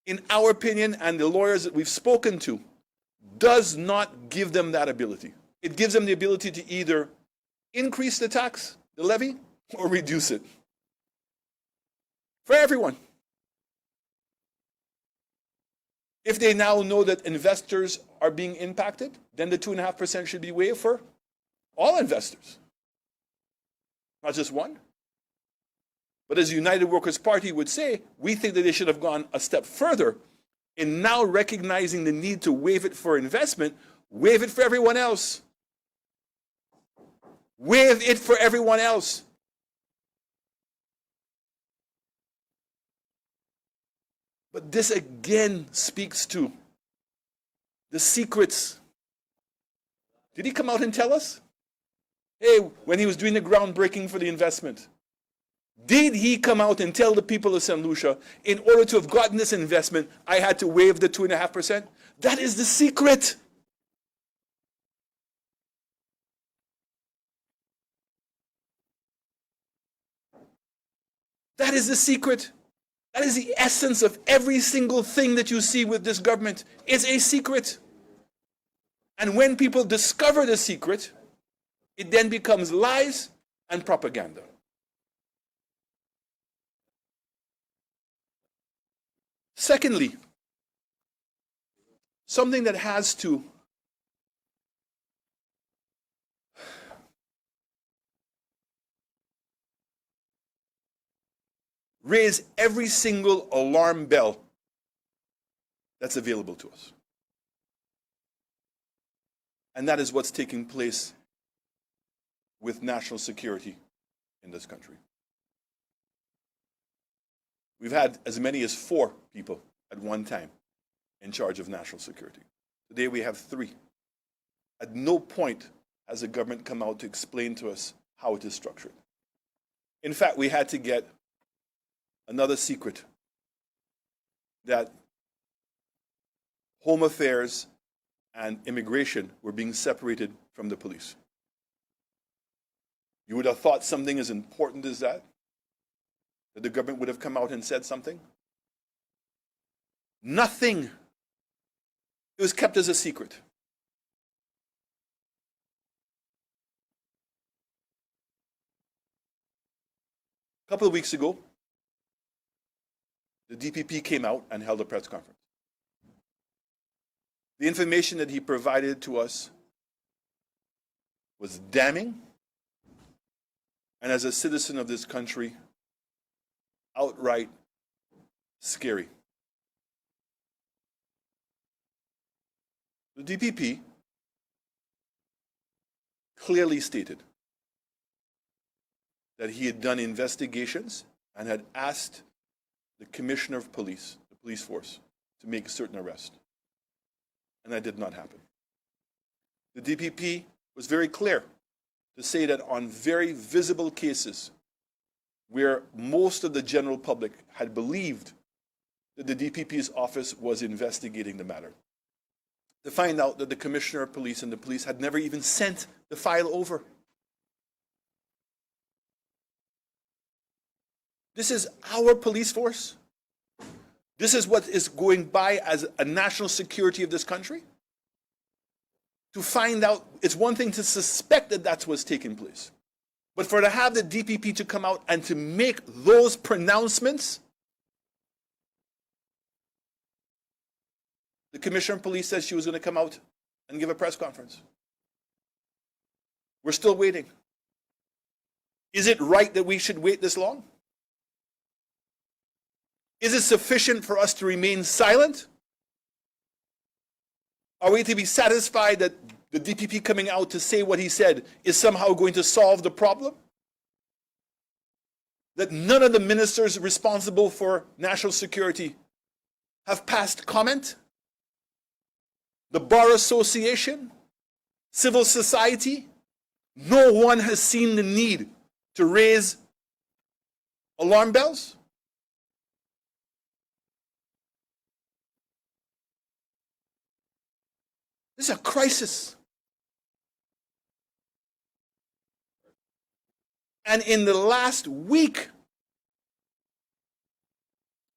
in our opinion, and the lawyers that we've spoken to, does not give them that ability. It gives them the ability to either increase the tax, the levy, or reduce it. For everyone. If they now know that investors are being impacted, then the 2.5% should be waived for all investors, not just one. But as the United Workers' Party would say, we think that they should have gone a step further in now recognizing the need to waive it for investment, waive it for everyone else. Waive it for everyone else. But this again speaks to the secrets. Did he come out and tell us? Hey, when he was doing the groundbreaking for the investment, did he come out and tell the people of St. Lucia, in order to have gotten this investment, I had to waive the 2.5%? That is the secret. That is the secret. That is the essence of every single thing that you see with this government. It's a secret. And when people discover the secret, it then becomes lies and propaganda. Secondly, something that has to raise every single alarm bell that's available to us. And that is what's taking place with national security in this country. We've had as many as 4 people at one time in charge of national security. Today we have 3. At no point has the government come out to explain to us how it is structured. In fact, we had to get another secret, that Home Affairs and Immigration were being separated from the police. You would have thought something as important as that the government would have come out and said something. Nothing. It was kept as a secret. A couple of weeks ago, the DPP came out and held a press conference. The information that he provided to us was damning, and as a citizen of this country, outright scary. The DPP clearly stated that he had done investigations and had asked the Commissioner of Police, the police force, to make certain arrests. And that did not happen. The DPP was very clear to say that on very visible cases where most of the general public had believed that the DPP's office was investigating the matter, to find out that the Commissioner of Police and the police had never even sent the file over. This is our police force. This is what is going by as a national security of this country. To find out, it's one thing to suspect that that's what's taking place. But for to have the DPP to come out and to make those pronouncements, the Commissioner of Police said she was going to come out and give a press conference. We're still waiting. Is it right that we should wait this long? Is it sufficient for us to remain silent? Are we to be satisfied that the DPP coming out to say what he said is somehow going to solve the problem? That none of the ministers responsible for national security have passed comment? The Bar Association? Civil society? No one has seen the need to raise alarm bells? This is a crisis. And in the last week,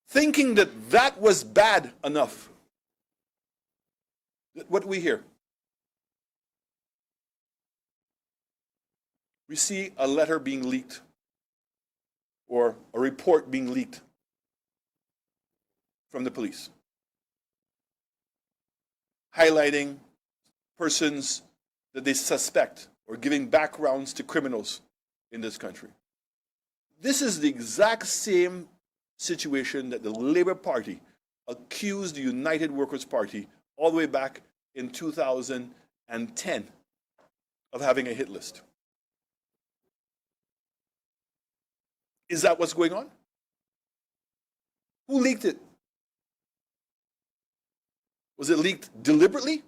thinking that that was bad enough, what do we hear? We see a letter being leaked, or a report being leaked from the police, highlighting persons that they suspect or giving backgrounds to criminals in this country. This is the exact same situation that the Labour Party accused the United Workers' Party all the way back in 2010 of having a hit list. Is that what's going on? Who leaked it? Was it leaked deliberately?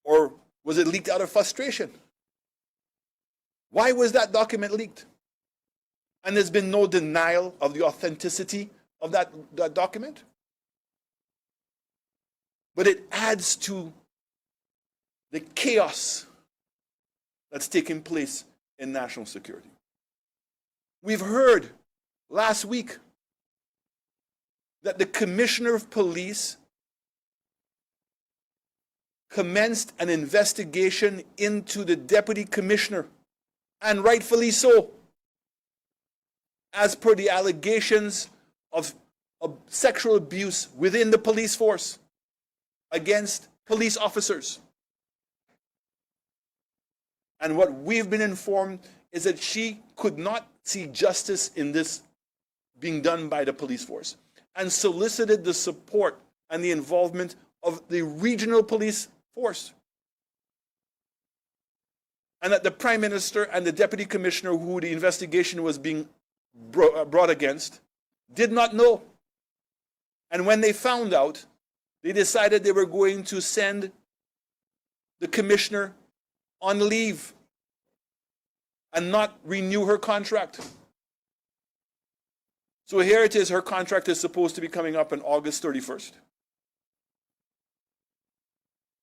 Or was it leaked out of frustration? Why was that document leaked? And there's been no denial of the authenticity of that document. But it adds to the chaos that's taking place in national security. We've heard last week that the Commissioner of Police commenced an investigation into the Deputy Commissioner, and rightfully so, as per the allegations of sexual abuse within the police force against police officers. And what we've been informed is that she could not see justice in this being done by the police force, and solicited the support and the involvement of the regional police force. And that the Prime Minister and the Deputy Commissioner who the investigation was being brought against did not know. And when they found out, they decided they were going to send the Commissioner on leave and not renew her contract. So here it is, her contract is supposed to be coming up on August 31st.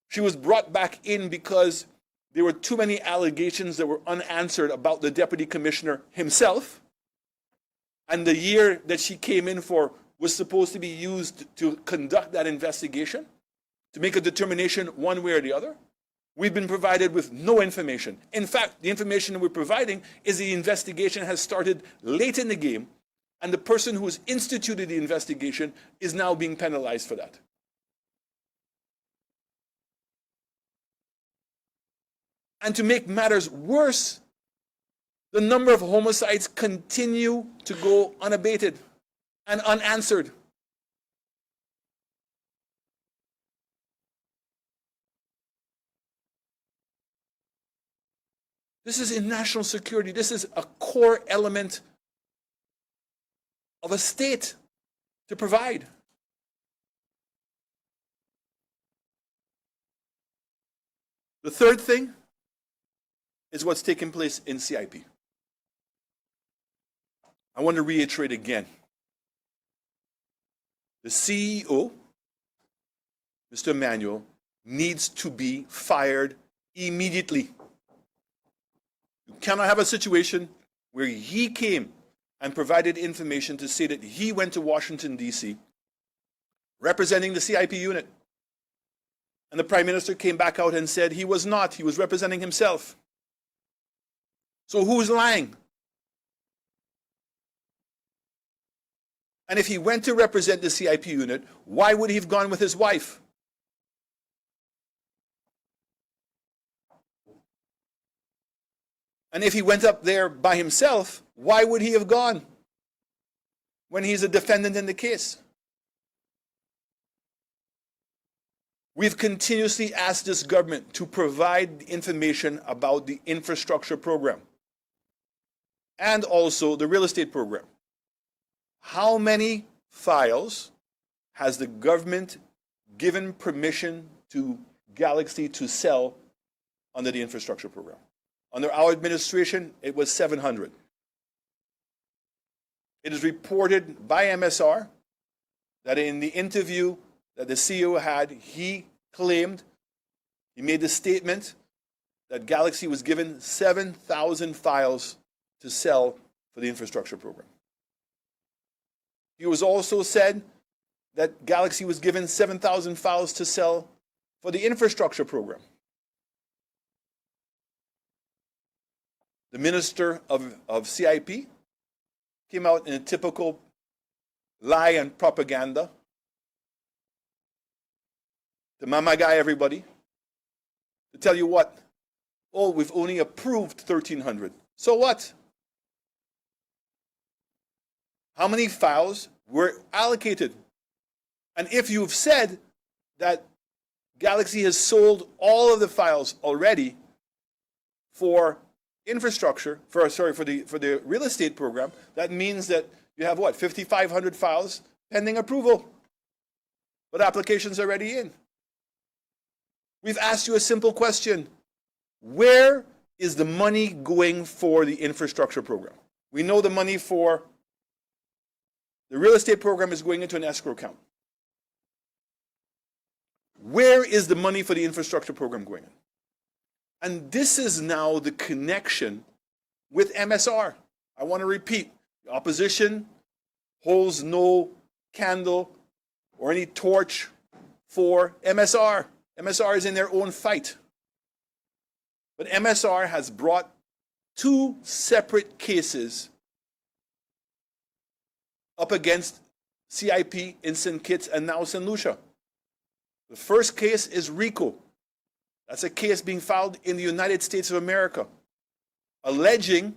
She was brought back in because there were too many allegations that were unanswered about the Deputy Commissioner himself. And the year that she came in for was supposed to be used to conduct that investigation, to make a determination one way or the other. We've been provided with no information. In fact, the information that we're providing is the investigation has started late in the game, and the person who has instituted the investigation is now being penalized for that. And to make matters worse, the number of homicides continue to go unabated and unanswered. This is in national security. This is a core element of a state to provide. The third thing is what's taking place in CIP. I want to reiterate again. The CEO, Mr. Emmanuel, needs to be fired immediately. You cannot have a situation where he came and provided information to say that he went to Washington, D.C., representing the CIP unit. And the Prime Minister came back out and said he was not, he was representing himself. So who's lying? And if he went to represent the CIP unit, why would he have gone with his wife? And if he went up there by himself, why would he have gone when he's a defendant in the case? We've continuously asked this government to provide information about the infrastructure program and also the real estate program. How many files has the government given permission to Galaxy to sell under the infrastructure program? Under our administration, it was 700. It is reported by MSR that in the interview that the CEO had, he claimed, he made the statement that Galaxy was given 7,000 files to sell for the infrastructure program. He was also said that Galaxy was given 7,000 files to sell for the infrastructure program. The Minister of CIP came out in a typical lie and propaganda to mama guy everybody, to tell you what, oh, we've only approved 1,300. So what? How many files were allocated? And if you've said that Galaxy has sold all of the files already for infrastructure, for the real estate program, that means that you have what, 5,500 files pending approval. but applications are already in. We've asked you a simple question. Where is the money going for the infrastructure program? We know the money for the real estate program is going into an escrow account. Where is the money for the infrastructure program going in? And this is now the connection with MSR. I want to repeat, the opposition holds no candle or any torch for MSR. MSR is in their own fight. But MSR has brought two separate cases up against CIP in St. Kitts and now St. Lucia. The first case is RICO. That's a case being filed in the United States of America, alleging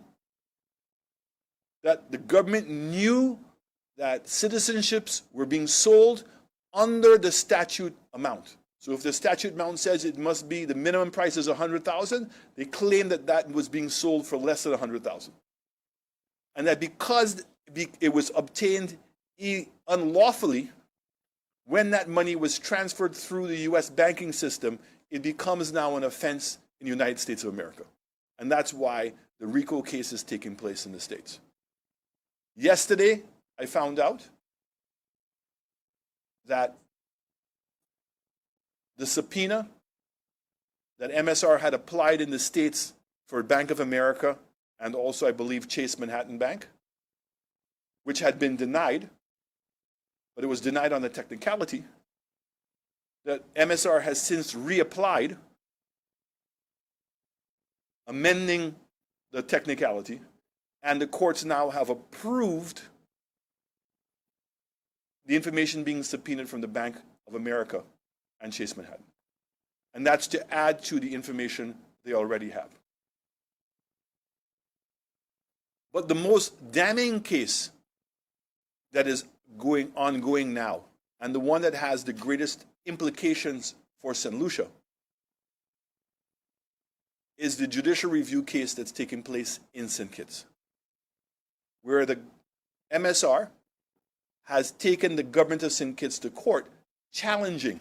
that the government knew that citizenships were being sold under the statute amount. So if the statute amount says it must be, the minimum price is $100,000, they claim that that was being sold for less than $100,000. And that because it was obtained unlawfully, when that money was transferred through the U.S. banking system, it becomes now an offense in the United States of America. And that's why the RICO case is taking place in the States. Yesterday, I found out that the subpoena that MSR had applied in the States for Bank of America and also, I believe, Chase Manhattan Bank, which had been denied, but it was denied on a technicality, that MSR has since reapplied, amending the technicality, and the courts now have approved the information being subpoenaed from the Bank of America and Chase Manhattan. And that's to add to the information they already have. But the most damning case that is ongoing now, and the one that has the greatest implications for St. Lucia, is the judicial review case that's taking place in St. Kitts, where the MSR has taken the government of St. Kitts to court, challenging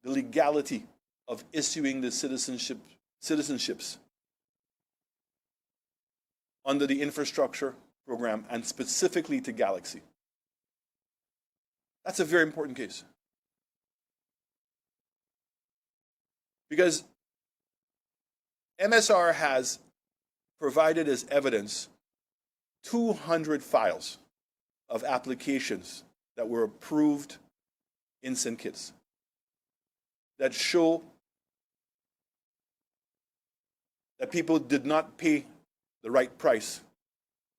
the legality of issuing the citizenships under the infrastructure program, and specifically to Galaxy. That's a very important case. Because MSR has provided as evidence 200 files of applications that were approved in St. Kitts that show that people did not pay the right price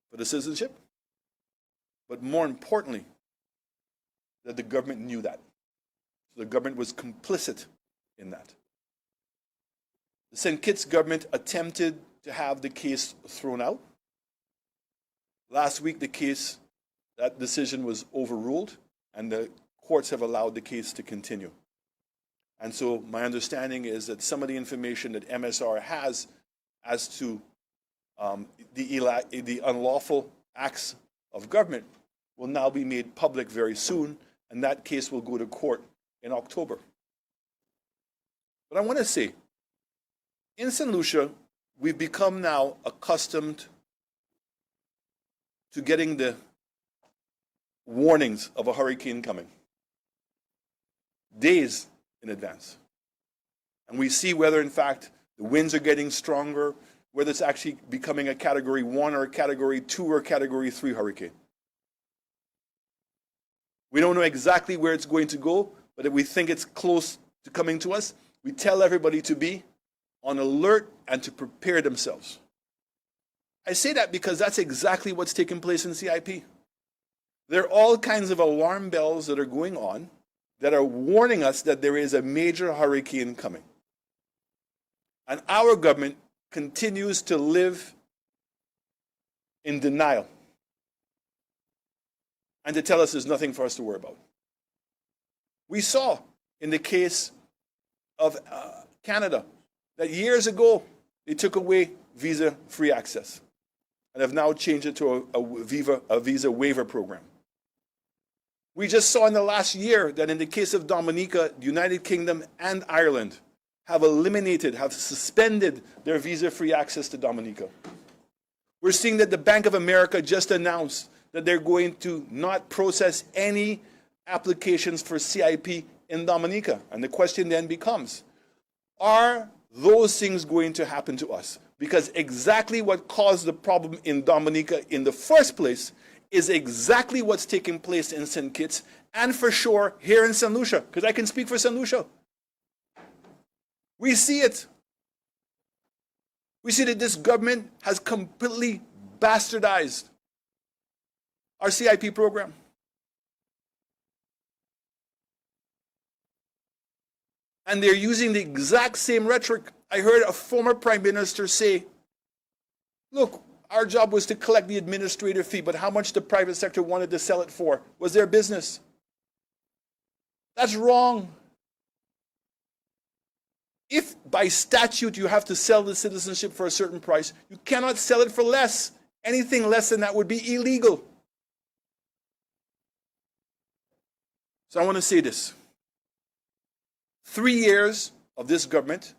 for the citizenship, but more importantly, that the government knew that. So the government was complicit in that. The St. Kitts government attempted to have the case thrown out. Last week, that decision was overruled, and the courts have allowed the case to continue. And so my understanding is that some of the information that MSR has as to the unlawful acts of government will now be made public very soon, and that case will go to court in October. But I want to say, in St. Lucia, we've become now accustomed to getting the warnings of a hurricane coming days in advance. And we see whether, in fact, the winds are getting stronger, whether it's actually becoming a Category 1 or a Category 2 or a Category 3 hurricane. We don't know exactly where it's going to go, but if we think it's close to coming to us, we tell everybody to be on alert and to prepare themselves. I say that because that's exactly what's taking place in CIP. There are all kinds of alarm bells that are going on that are warning us that there is a major hurricane coming. And our government continues to live in denial and to tell us there's nothing for us to worry about. We saw in the case of Canada that years ago they took away visa-free access and have now changed it to a visa waiver program. We just saw in the last year that in the case of Dominica, the United Kingdom and Ireland have suspended their visa-free access to Dominica. We're seeing that the Bank of America just announced that they're going to not process any applications for CIP in Dominica. And the question then becomes, are those things going to happen to us? Because exactly what caused the problem in Dominica in the first place is exactly what's taking place in St. Kitts and for sure here in St. Lucia, because I can speak for St. Lucia. We see it. We see that this government has completely bastardized our CIP program. And they're using the exact same rhetoric. I heard a former prime minister say, look, our job was to collect the administrative fee, but how much the private sector wanted to sell it for was their business. That's wrong. If by statute you have to sell the citizenship for a certain price, you cannot sell it for less. Anything less than that would be illegal. So I want to say this. 3 years of this government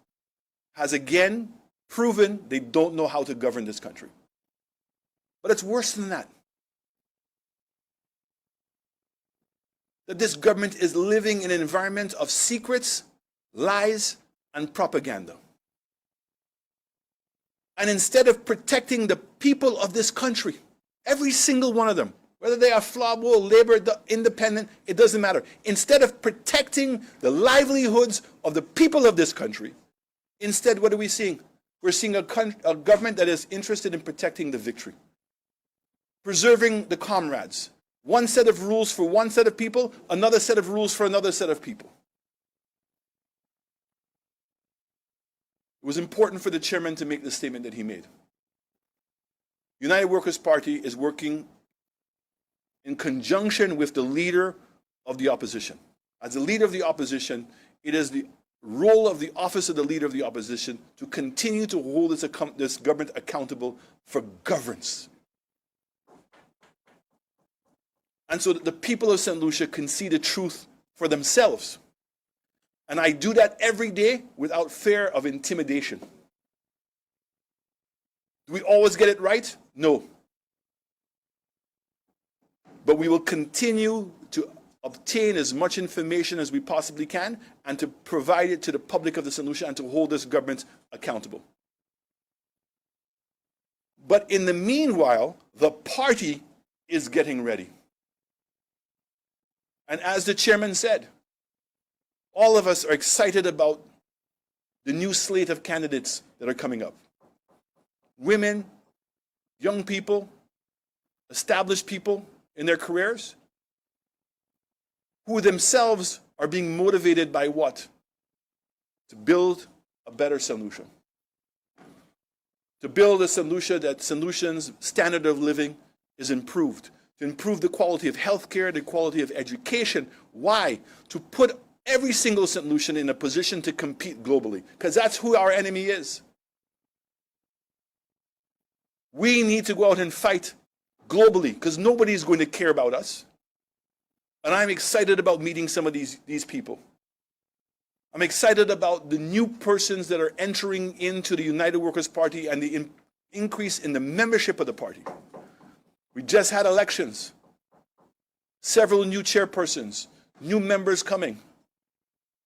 has again proven they don't know how to govern this country. But it's worse than that. That this government is living in an environment of secrets, lies, and propaganda. And instead of protecting the people of this country, every single one of them, whether they are Flawbull, Labor, Independent, it doesn't matter. Instead of protecting the livelihoods of the people of this country, instead, what are we seeing? We're seeing a government that is interested in protecting the victory, preserving the comrades. One set of rules for one set of people, another set of rules for another set of people. It was important for the chairman to make the statement that he made. United Workers' Party is working in conjunction with the leader of the opposition. As the leader of the opposition, it is the role of the office of the leader of the opposition to continue to hold this government accountable for governance. And so that the people of St. Lucia can see the truth for themselves. And I do that every day without fear of intimidation. Do we always get it right? No. But we will continue to obtain as much information as we possibly can and to provide it to the public of the St. Lucia and to hold this government accountable. But in the meanwhile, the party is getting ready. And as the chairman said, all of us are excited about the new slate of candidates that are coming up. Women, young people, established people in their careers, who themselves are being motivated by what? To build a better St. Lucia. To build a St. Lucia that St. Lucians' standard of living is improved. To improve the quality of healthcare, the quality of education. Why? To put every single St. Lucian in a position to compete globally, because that's who our enemy is. We need to go out and fight globally, because nobody is going to care about us. And I'm excited about meeting some of these people. I'm excited about the new persons that are entering into the United Workers' Party and the increase in the membership of the party. We just had elections. Several new chairpersons, new members coming,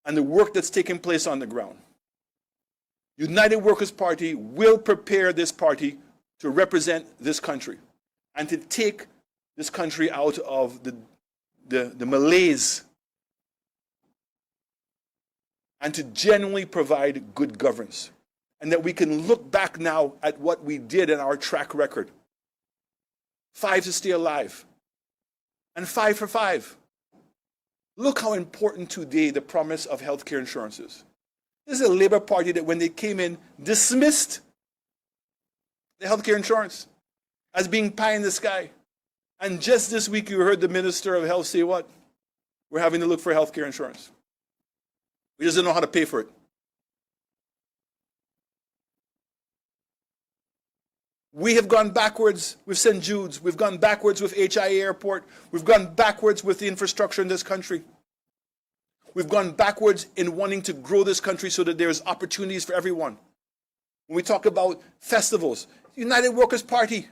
and the work that's taking place on the ground. United Workers' Party will prepare this party to represent this country and to take this country out of the malaise and to genuinely provide good governance. And that we can look back now at what we did in our track record. 5 to stay alive. And 5 for 5. Look how important today the promise of healthcare insurance is. This is a Labour Party that when they came in, dismissed the healthcare insurance as being pie in the sky. And just this week you heard the Minister of Health say what? We're having to look for healthcare insurance. We just don't know how to pay for it. We have gone backwards with St. Jude's. We've gone backwards with HIA Airport. We've gone backwards with the infrastructure in this country. We've gone backwards in wanting to grow this country so that there's opportunities for everyone. When we talk about festivals, the United Workers' Party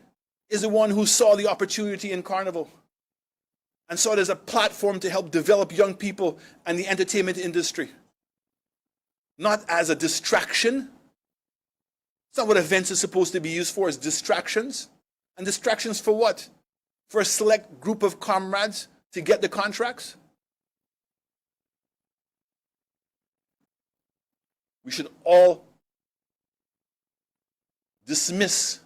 is the one who saw the opportunity in Carnival and saw it as a platform to help develop young people and the entertainment industry. Not as a distraction. It's not what events are supposed to be used for, as distractions. And distractions for what? For a select group of comrades to get the contracts? We should all dismiss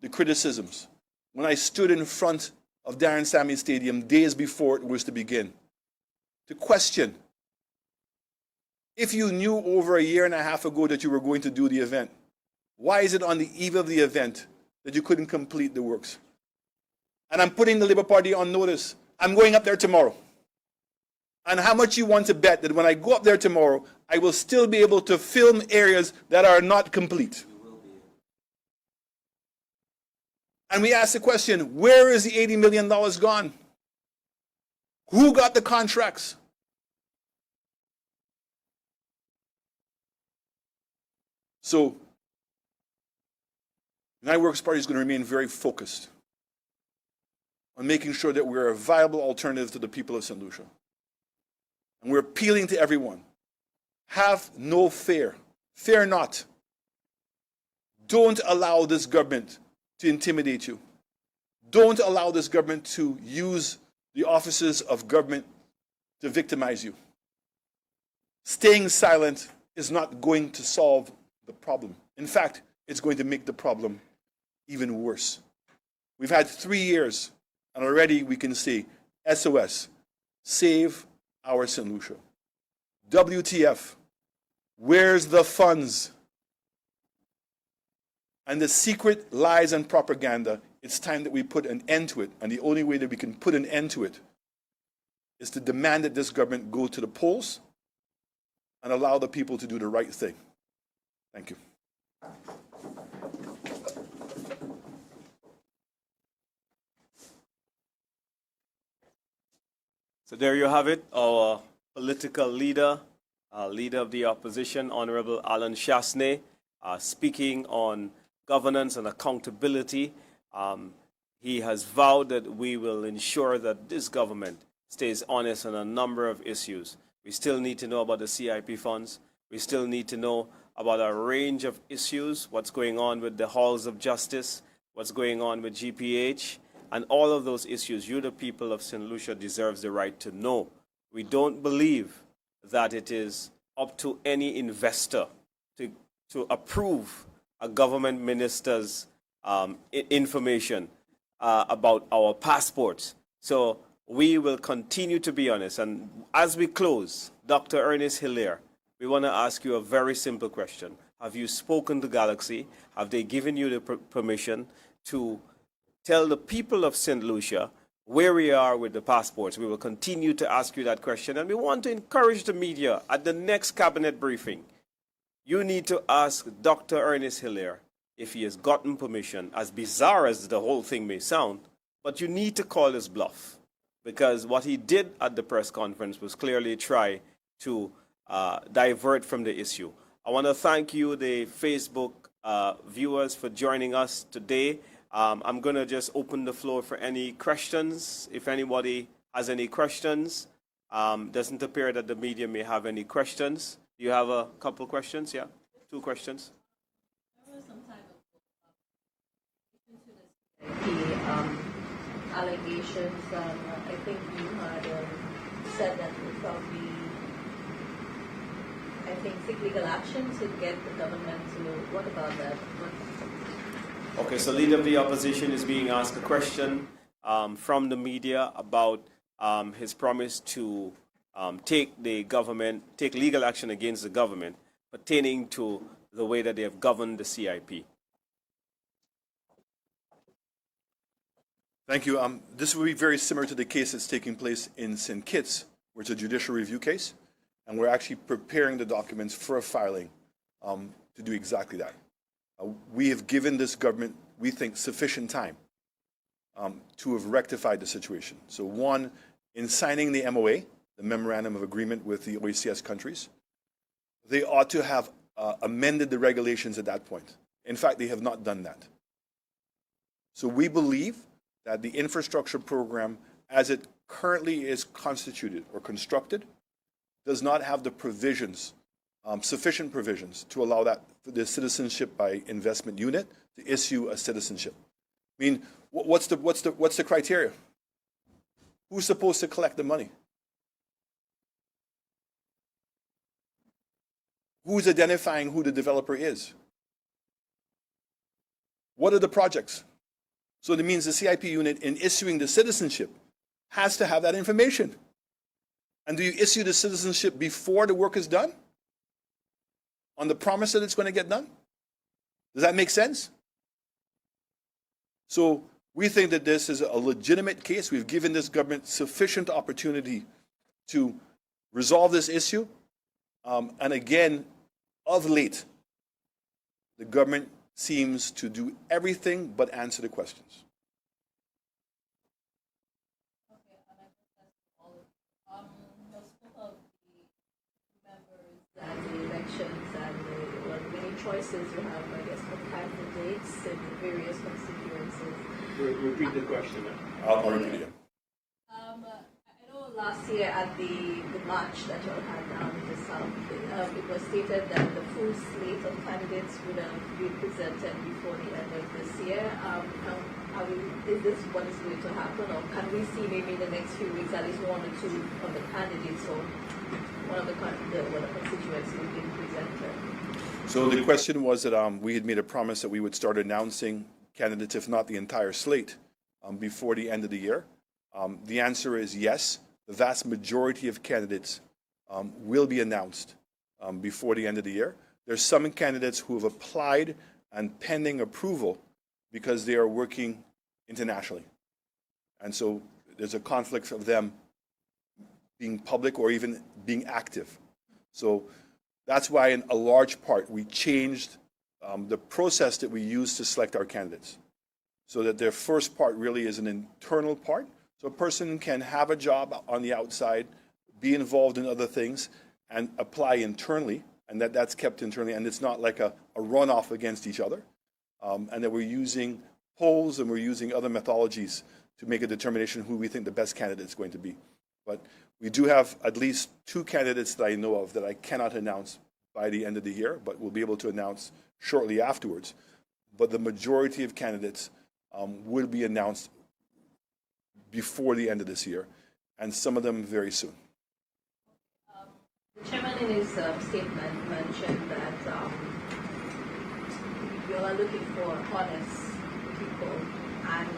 the criticisms. When I stood in front of Darren Sammy Stadium days before it was to begin, to question, if you knew over a year and a half ago that you were going to do the event, why is it on the eve of the event that you couldn't complete the works? And I'm putting the Labour Party on notice. I'm going up there tomorrow. And how much you want to bet that when I go up there tomorrow, I will still be able to film areas that are not complete? And we ask the question, where is the $80 million gone? Who got the contracts? So, the United Workers' Party is going to remain very focused on making sure that we're a viable alternative to the people of St. Lucia. And we're appealing to everyone. Have no fear. Fear not. Don't allow this government to intimidate you. Don't allow this government to use the offices of government to victimize you. Staying silent is not going to solve the problem. In fact, it's going to make the problem even worse. We've had 3 years, and already we can say, SOS, save our St. Lucia. WTF, where's the funds? And the secret lies and propaganda, it's time that we put an end to it. And the only way that we can put an end to it is to demand that this government go to the polls and allow the people to do the right thing. Thank you. So there you have it, our political leader, leader of the opposition, Honorable Alan Chasney, speaking on governance and accountability. He has vowed that we will ensure that this government stays honest on a number of issues. We still need to know about the CIP funds. We still need to know about a range of issues, what's going on with the halls of justice, what's going on with GPH, and all of those issues. You, the people of St. Lucia, deserves the right to know. We don't believe that it is up to any investor to approve a government minister's information about our passports. So we will continue to be honest. And as we close, Dr. Ernest Hilaire, we want to ask you a very simple question. Have you spoken to Galaxy? Have they given you the permission to tell the people of St. Lucia where we are with the passports? We will continue to ask you that question. And we want to encourage the media at the next cabinet briefing. You need to ask Dr. Ernest Hilaire if he has gotten permission, as bizarre as the whole thing may sound, but you need to call his bluff, because what he did at the press conference was clearly try to divert from the issue. I want to thank you, the Facebook viewers, for joining us today. I'm going to just open the floor for any questions. If anybody has any questions, doesn't appear that the media may have any questions. Do you have a couple questions? Yeah, 2 questions. There was some type of allegations. I think you had said that it would be, I think, seek legal action to get the government to. What about that? Okay, so leader of the opposition is being asked a question from the media about his promise to take legal action against the government pertaining to the way that they have governed the CIP. Thank you. This will be very similar to the case that's taking place in St. Kitts, where it's a judicial review case, and we're actually preparing the documents for a filing to do exactly that. We have given this government we think, sufficient time to have rectified the situation. So one, in signing the MOA, the Memorandum of Agreement with the OECS countries, they ought to have amended the regulations at that point. In fact, they have not done that. So we believe that the infrastructure program, as it currently is constituted or constructed, does not have the provisions, sufficient provisions, to allow that for the citizenship by investment unit to issue a citizenship. I mean, what's the criteria? Who's supposed to collect the money? Who's identifying who the developer is? What are the projects? So that means the CIP unit, in issuing the citizenship, has to have that information. And do you issue the citizenship before the work is done? On the promise that it's going to get done? Does that make sense? So we think that this is a legitimate case. We've given this government sufficient opportunity to resolve this issue. And again, of late, the government seems to do everything but answer the questions. Okay, and I just ask all you spoke of the members and the elections and the many choices you have, I guess, for candidates in various constituencies. Repeat the question. I'll repeat it. I know last year at the march that you all had down in the South, it was stated that the full slate of candidates would have been presented before the end of this year. Is this what is going to happen, or can we see maybe in the next few weeks at least one or two of the candidates or one of the constituencies will be presented? So the question was that we had made a promise that we would start announcing candidates, if not the entire slate, before the end of the year. The answer is yes. The vast majority of candidates will be announced before the end of the year. There's some candidates who have applied and pending approval because they are working internationally. And so there's a conflict of them being public or even being active. So that's why in a large part we changed the process that we use to select our candidates, so that their first part really is an internal part. So a person can have a job on the outside, be involved in other things, and apply internally, and that's kept internally, and it's not like a runoff against each other. And that we're using polls and we're using other methodologies to make a determination who we think the best candidate is going to be. But we do have at least 2 candidates that I know of that I cannot announce by the end of the year, but we'll be able to announce shortly afterwards. But the majority of candidates will be announced before the end of this year, and some of them very soon. The chairman in his statement mentioned that you are looking for honest people, and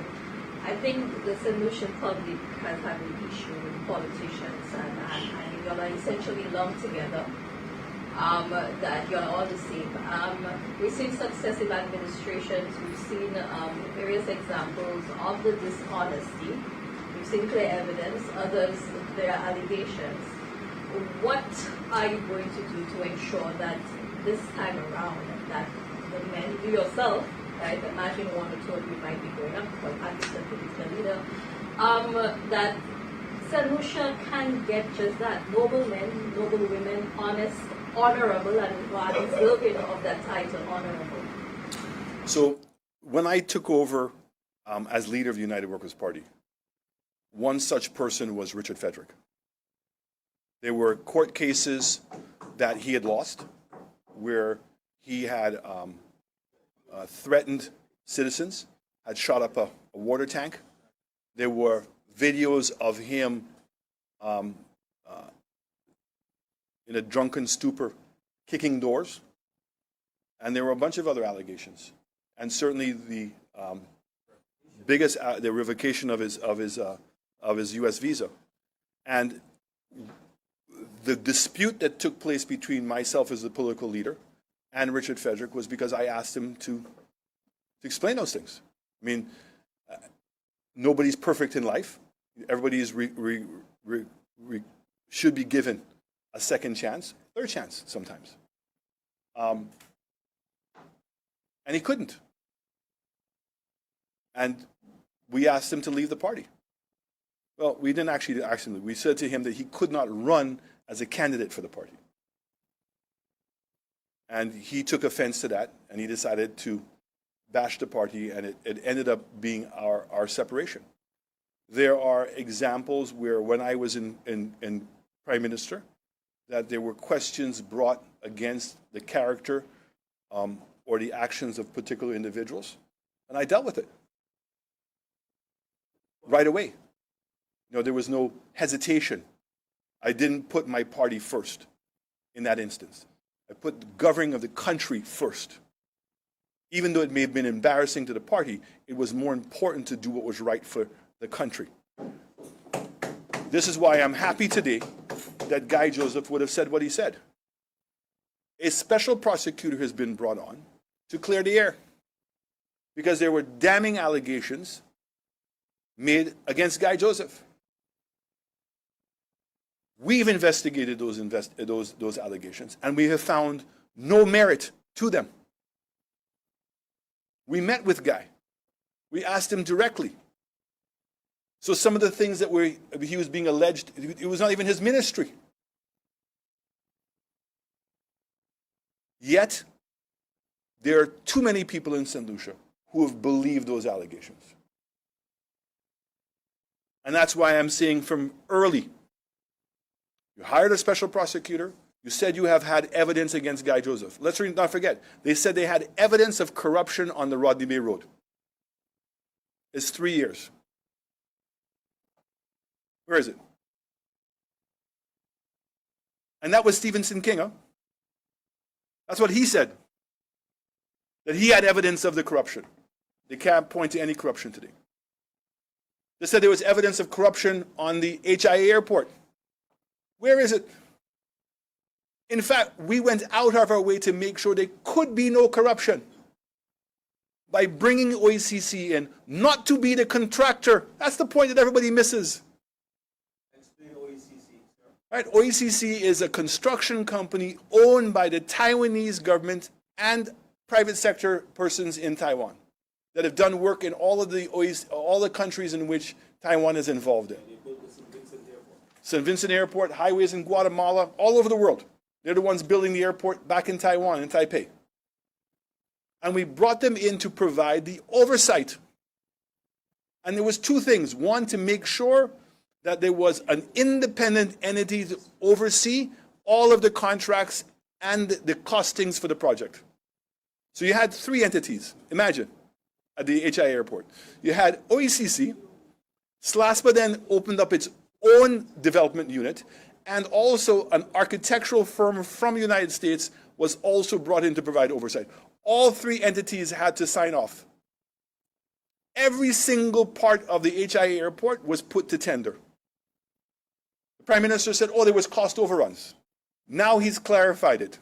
I think the solution public has had an issue with politicians, and you are essentially lumped together, that you are all the same. We've seen successive administrations, we've seen various examples of the dishonesty, we've seen clear evidence, others there are allegations. What are you going to do to ensure that this time around, that the men, you yourself, right, imagine one or two of you might be going up, but at least a political leader, that St. Lucia can get just that, noble men, noble women, honest, honorable, and who are deserving of that title, honorable? So when I took over as leader of the United Workers' Party, one such person was Richard Frederick. There were court cases that he had lost where he had threatened citizens, had shot up a water tank. There were videos of him in a drunken stupor kicking doors. And there were a bunch of other allegations. And certainly the biggest, the revocation of his U.S. visa. And the dispute that took place between myself as the political leader and Richard Frederick was because I asked him to explain those things. I mean, nobody's perfect in life. Everybody is should be given a second chance, third chance sometimes. And he couldn't. And we asked him to leave the party. Well, we didn't actually ask him. We said to him that he could not run as a candidate for the party. And he took offense to that, and he decided to bash the party, and it ended up being our separation. There are examples where when I was in Prime Minister, that there were questions brought against the character or the actions of particular individuals, and I dealt with it right away. There was no hesitation. I didn't put my party first in that instance. I put the governing of the country first. Even though it may have been embarrassing to the party, it was more important to do what was right for the country. This is why I'm happy today that Guy Joseph would have said what he said. A special prosecutor has been brought on to clear the air because there were damning allegations made against Guy Joseph. We've investigated those allegations, and we have found no merit to them. We met with Guy. We asked him directly. So some of the things that he was being alleged, it was not even his ministry. Yet, there are too many people in St. Lucia who have believed those allegations. And that's why I'm saying from early, you hired a special prosecutor. You said you have had evidence against Guy Joseph. Let's not forget, they said they had evidence of corruption on the Rodney Bay Road. It's 3 years. Where is it? And that was Stevenson King, huh? That's what he said. That he had evidence of the corruption. They can't point to any corruption today. They said there was evidence of corruption on the HIA airport. Where is it? In fact, we went out of our way to make sure there could be no corruption by bringing OECC in, not to be the contractor. That's the point that everybody misses. Explain OECC, sir. Right? OECC is a construction company owned by the Taiwanese government and private sector persons in Taiwan that have done work in all the countries in which Taiwan is involved in. St. Vincent Airport, highways in Guatemala, all over the world. They're the ones building the airport back in Taiwan, in Taipei. And we brought them in to provide the oversight. And there was two things. One, to make sure that there was an independent entity to oversee all of the contracts and the costings for the project. So you had three entities, imagine, at the HI airport. You had OECC, SLASPA then opened up its own development unit, and also an architectural firm from the United States was also brought in to provide oversight. All three entities had to sign off. Every single part of the HIA airport was put to tender. The Prime Minister said, there was cost overruns. Now he's clarified it.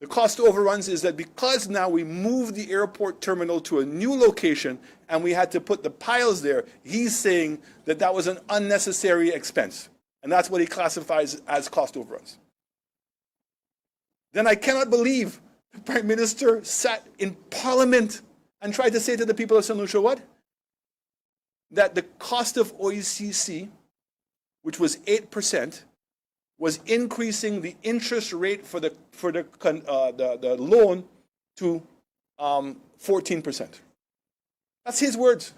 The cost overruns is that because now we moved the airport terminal to a new location and we had to put the piles there, he's saying that that was an unnecessary expense. And that's what he classifies as cost overruns. Then I cannot believe the Prime Minister sat in Parliament and tried to say to the people of St. Lucia what? That the cost of OECC, which was 8%, was increasing the interest rate for the loan to 14%. That's his words.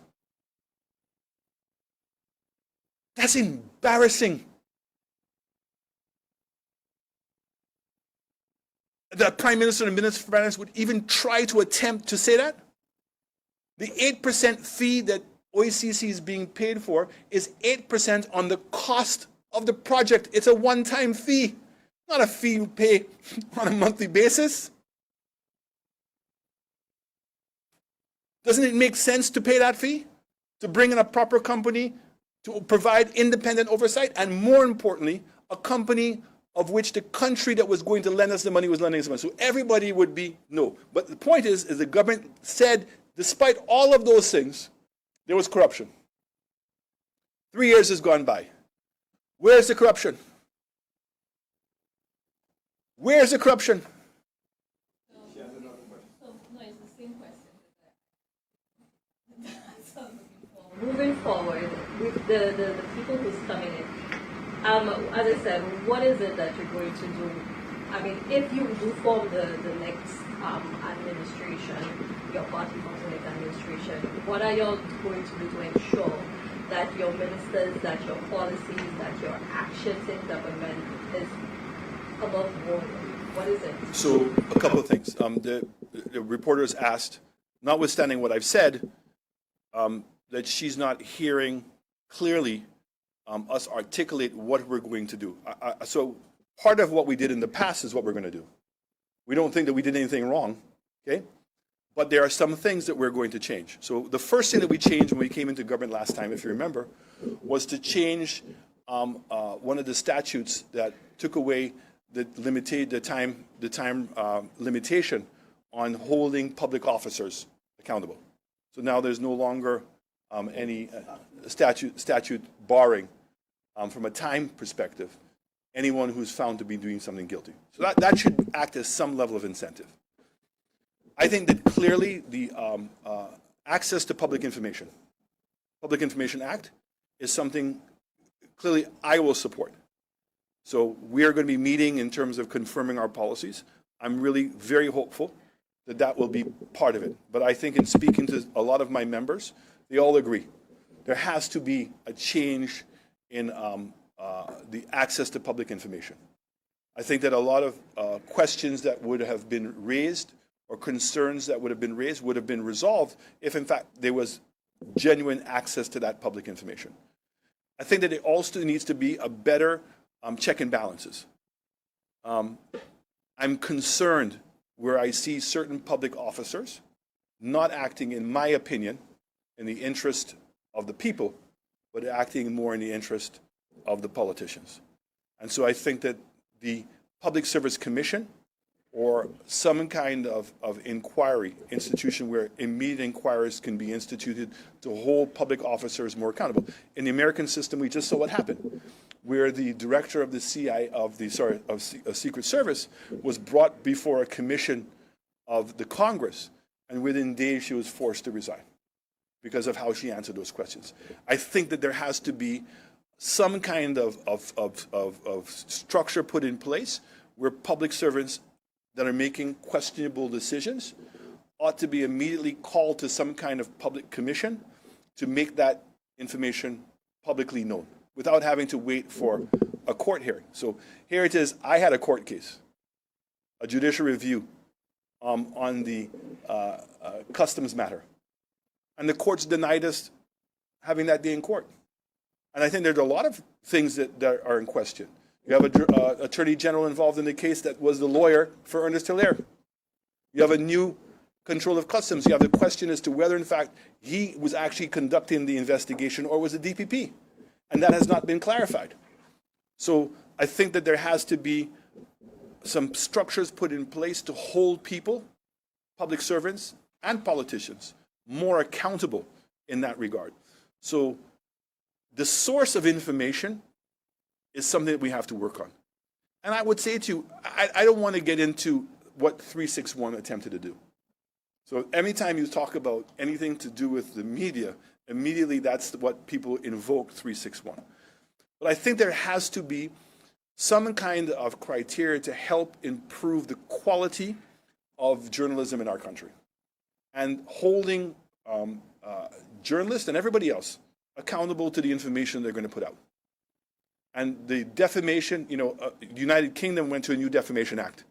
That's embarrassing. The Prime Minister and Minister of Finance would even try to attempt to say that. The 8% fee that OECC is being paid for is 8% on the cost of the project. It's a one-time fee, not a fee you pay on a monthly basis. Doesn't it make sense to pay that fee? To bring in a proper company to provide independent oversight, and more importantly, a company of which the country that was going to lend us the money was lending us the money. So everybody would be no. But the point is the government said, despite all of those things, there was corruption. 3 years has gone by. Where's the corruption? Where's the corruption? No, it's the same question. Moving forward with the people who's coming in, as I said, what is it that you're going to do? I mean, if you do form the next administration, your party forms the next administration, what are you going to do to ensure that your ministers, that your policies, that your actions in government is above board? What is it? So a couple of things. The reporters asked, notwithstanding what I've said, that she's not hearing clearly us articulate what we're going to do. So part of what we did in the past is what we're going to do. We don't think that we did anything wrong, okay? But there are some things that we're going to change. So the first thing that we changed when we came into government last time, if you remember, was to change one of the statutes that took away the time limitation on holding public officers accountable. So now there's no longer any statute barring, from a time perspective, anyone who's found to be doing something guilty. So that should act as some level of incentive. I think that clearly the access to Public Information Act is something clearly I will support. So we are going to be meeting in terms of confirming our policies. I'm really very hopeful that that will be part of it. But I think in speaking to a lot of my members, they all agree. There has to be a change in the access to public information. I think that a lot of questions that would have been raised or concerns that would have been resolved if, in fact, there was genuine access to that public information. I think that it also needs to be a better check and balances. I'm concerned where I see certain public officers not acting, in my opinion, in the interest of the people, but acting more in the interest of the politicians. And so I think that the Public Service Commission or some kind of inquiry institution where immediate inquiries can be instituted to hold public officers more accountable. In the American system, we just saw what happened, where the director of the Secret Service was brought before a commission of the Congress, and within days she was forced to resign because of how she answered those questions. I think that there has to be some kind of structure put in place where public servants that are making questionable decisions ought to be immediately called to some kind of public commission to make that information publicly known without having to wait for a court hearing. So here it is, I had a court case, a judicial review on the customs matter. And the courts denied us having that day in court. And I think there's a lot of things that are in question. You have an attorney general involved in the case that was the lawyer for Ernest Hilaire. You have a new control of customs. You have the question as to whether, in fact, he was actually conducting the investigation or was it DPP. And that has not been clarified. So I think that there has to be some structures put in place to hold people, public servants, and politicians more accountable in that regard. So the source of information is something that we have to work on. And I would say to you, I don't want to get into what 361 attempted to do. So anytime you talk about anything to do with the media, immediately that's what people invoke 361. But I think there has to be some kind of criteria to help improve the quality of journalism in our country. And holding journalists and everybody else accountable to the information they're going to put out. And the defamation, the United Kingdom went to a new Defamation Act.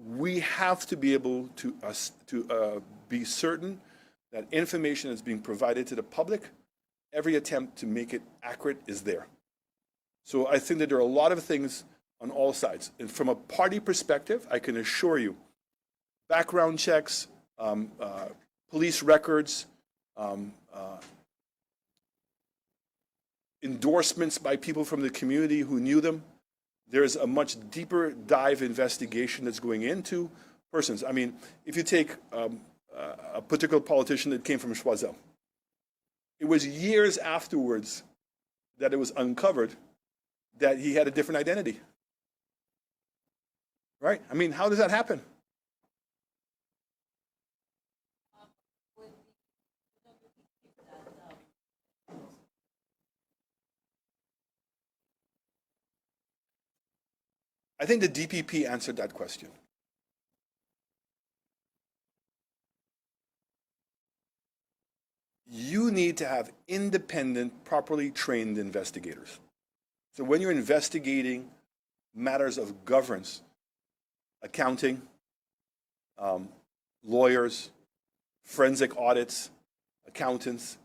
We have to be able to be certain that information is being provided to the public. Every attempt to make it accurate is there. So I think that there are a lot of things on all sides. And from a party perspective, I can assure you, background checks, police records, endorsements by people from the community who knew them. There's a much deeper dive investigation that's going into persons. I mean, if you take a particular politician that came from Choiseul, it was years afterwards that it was uncovered that he had a different identity. Right? I mean, how does that happen? I think the DPP answered that question. You need to have independent, properly trained investigators. So when you're investigating matters of governance, accounting, lawyers, forensic audits, accountants,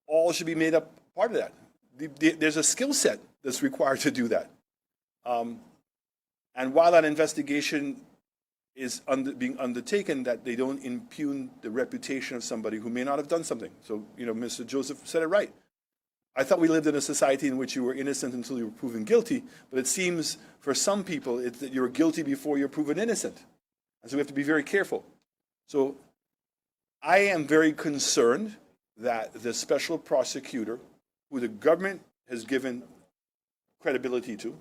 all should be made up part of that. There's a skill set that's required to do that. And while that investigation is being undertaken, that they don't impugn the reputation of somebody who may not have done something. So, Mr. Joseph said it right. I thought we lived in a society in which you were innocent until you were proven guilty, but it seems for some people it's that you're guilty before you're proven innocent. And so we have to be very careful. So I am very concerned that the special prosecutor, who the government has given credibility to,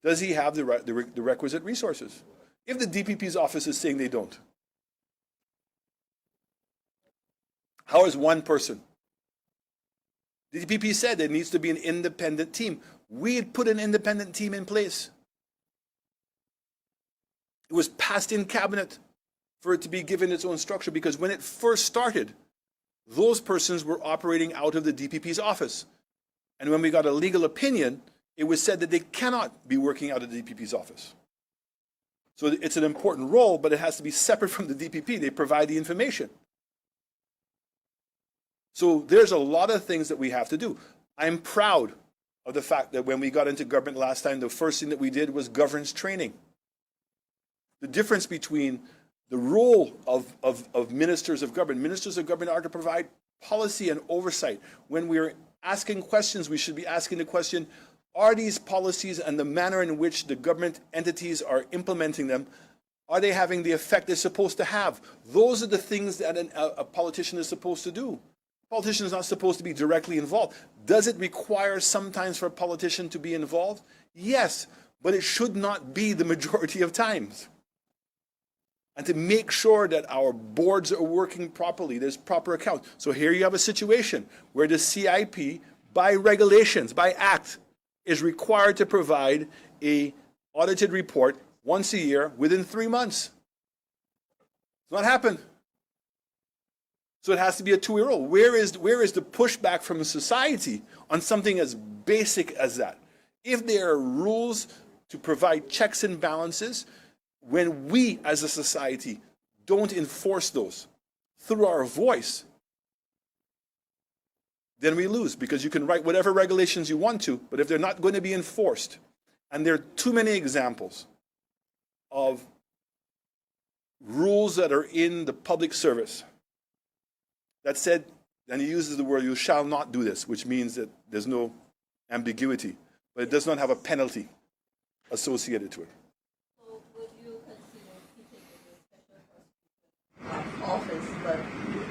does he have the requisite resources? If the DPP's office is saying they don't, how is one person? The DPP said there needs to be an independent team. We had put an independent team in place. It was passed in cabinet for it to be given its own structure, because when it first started, those persons were operating out of the DPP's office. And when we got a legal opinion, it was said that they cannot be working out of the DPP's office. So it's an important role, but it has to be separate from the DPP. They provide the information. So there's a lot of things that we have to do. I'm proud of the fact that when we got into government last time, the first thing that we did was governance training. The difference between the role of ministers of government are to provide policy and oversight. When we're asking questions, we should be asking the question, are these policies and the manner in which the government entities are implementing them, are they having the effect they're supposed to have? Those are the things that a politician is supposed to do. A politician is not supposed to be directly involved. Does it require sometimes for a politician to be involved? Yes, but it should not be the majority of times. And to make sure that our boards are working properly, there's proper account. So here you have a situation where the CIP, by regulations, by act, is required to provide an audited report once a year within 3 months. It's not happened. So it has to be a two-year rule. Where is the pushback from society on something as basic as that? If there are rules to provide checks and balances, when we as a society don't enforce those through our voice, then we lose, because you can write whatever regulations you want to, but if they're not going to be enforced, and there are too many examples of rules that are in the public service that said, and he uses the word, you shall not do this, which means that there's no ambiguity, but it does not have a penalty associated to it. So would you consider keeping the special office, but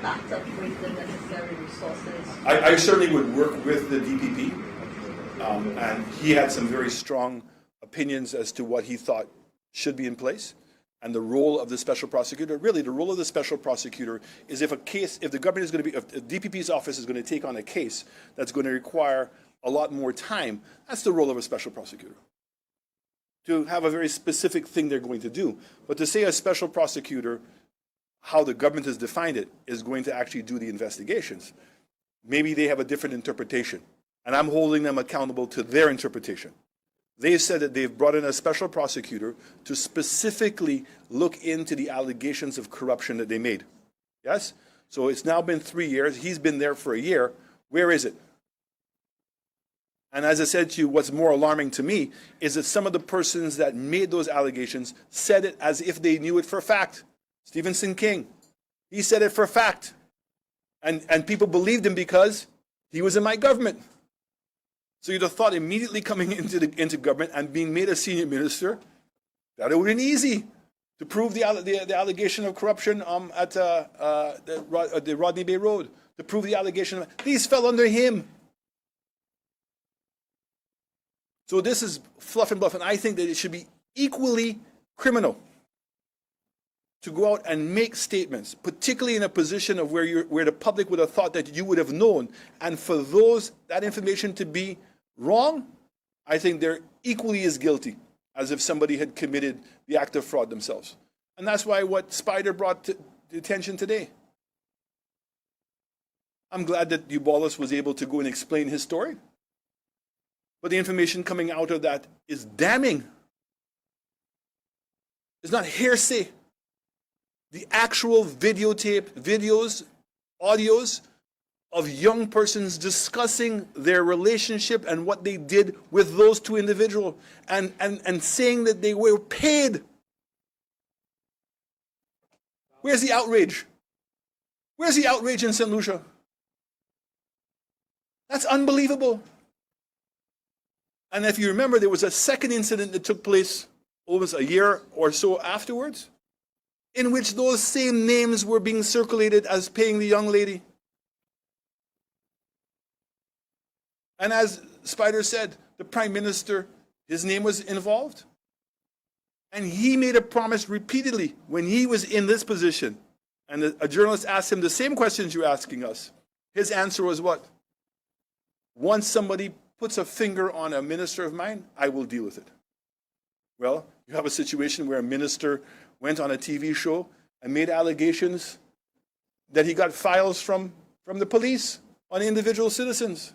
backed up with the necessary resources? I certainly would work with the DPP, and he had some very strong opinions as to what he thought should be in place. And the role of the special prosecutor, really the role of the special prosecutor is if the government is going to be, if the DPP's office is going to take on a case that's going to require a lot more time, that's the role of a special prosecutor. To have a very specific thing they're going to do. But to say a special prosecutor, how the government has defined it, is going to actually do the investigations, maybe they have a different interpretation. And I'm holding them accountable to their interpretation. They said that they've brought in a special prosecutor to specifically look into the allegations of corruption that they made. Yes? So it's now been 3 years. He's been there for a year. Where is it? And as I said to you, what's more alarming to me is that some of the persons that made those allegations said it as if they knew it for a fact. Stephenson King, he said it for a fact. And people believed him because he was in my government. So you'd have thought immediately coming into government and being made a senior minister, that it would have been easy to prove the allegation of corruption at the Rodney Bay Road, to prove the allegation. These fell under him. So this is fluff and bluff, and I think that it should be equally criminal to go out and make statements, particularly in a position of where the public would have thought that you would have known, and for that information to be wrong, I think they're equally as guilty. as if somebody had committed the act of fraud themselves. And that's why what Spider brought to attention today. I'm glad that Wallace was able to go and explain his story. But the information coming out of that is damning. It's not hearsay. The actual videos, audios of young persons discussing their relationship and what they did with those two individuals and saying that they were paid. Where's the outrage? Where's the outrage in St. Lucia? That's unbelievable. And if you remember, there was a second incident that took place almost a year or so afterwards, in which those same names were being circulated as paying the young lady. And as Spider said, the Prime Minister, his name was involved. And he made a promise repeatedly when he was in this position. And a journalist asked him the same questions you're asking us. His answer was what? Once somebody puts a finger on a minister of mine, I will deal with it. Well, you have a situation where a minister went on a TV show and made allegations that he got files from the police on individual citizens.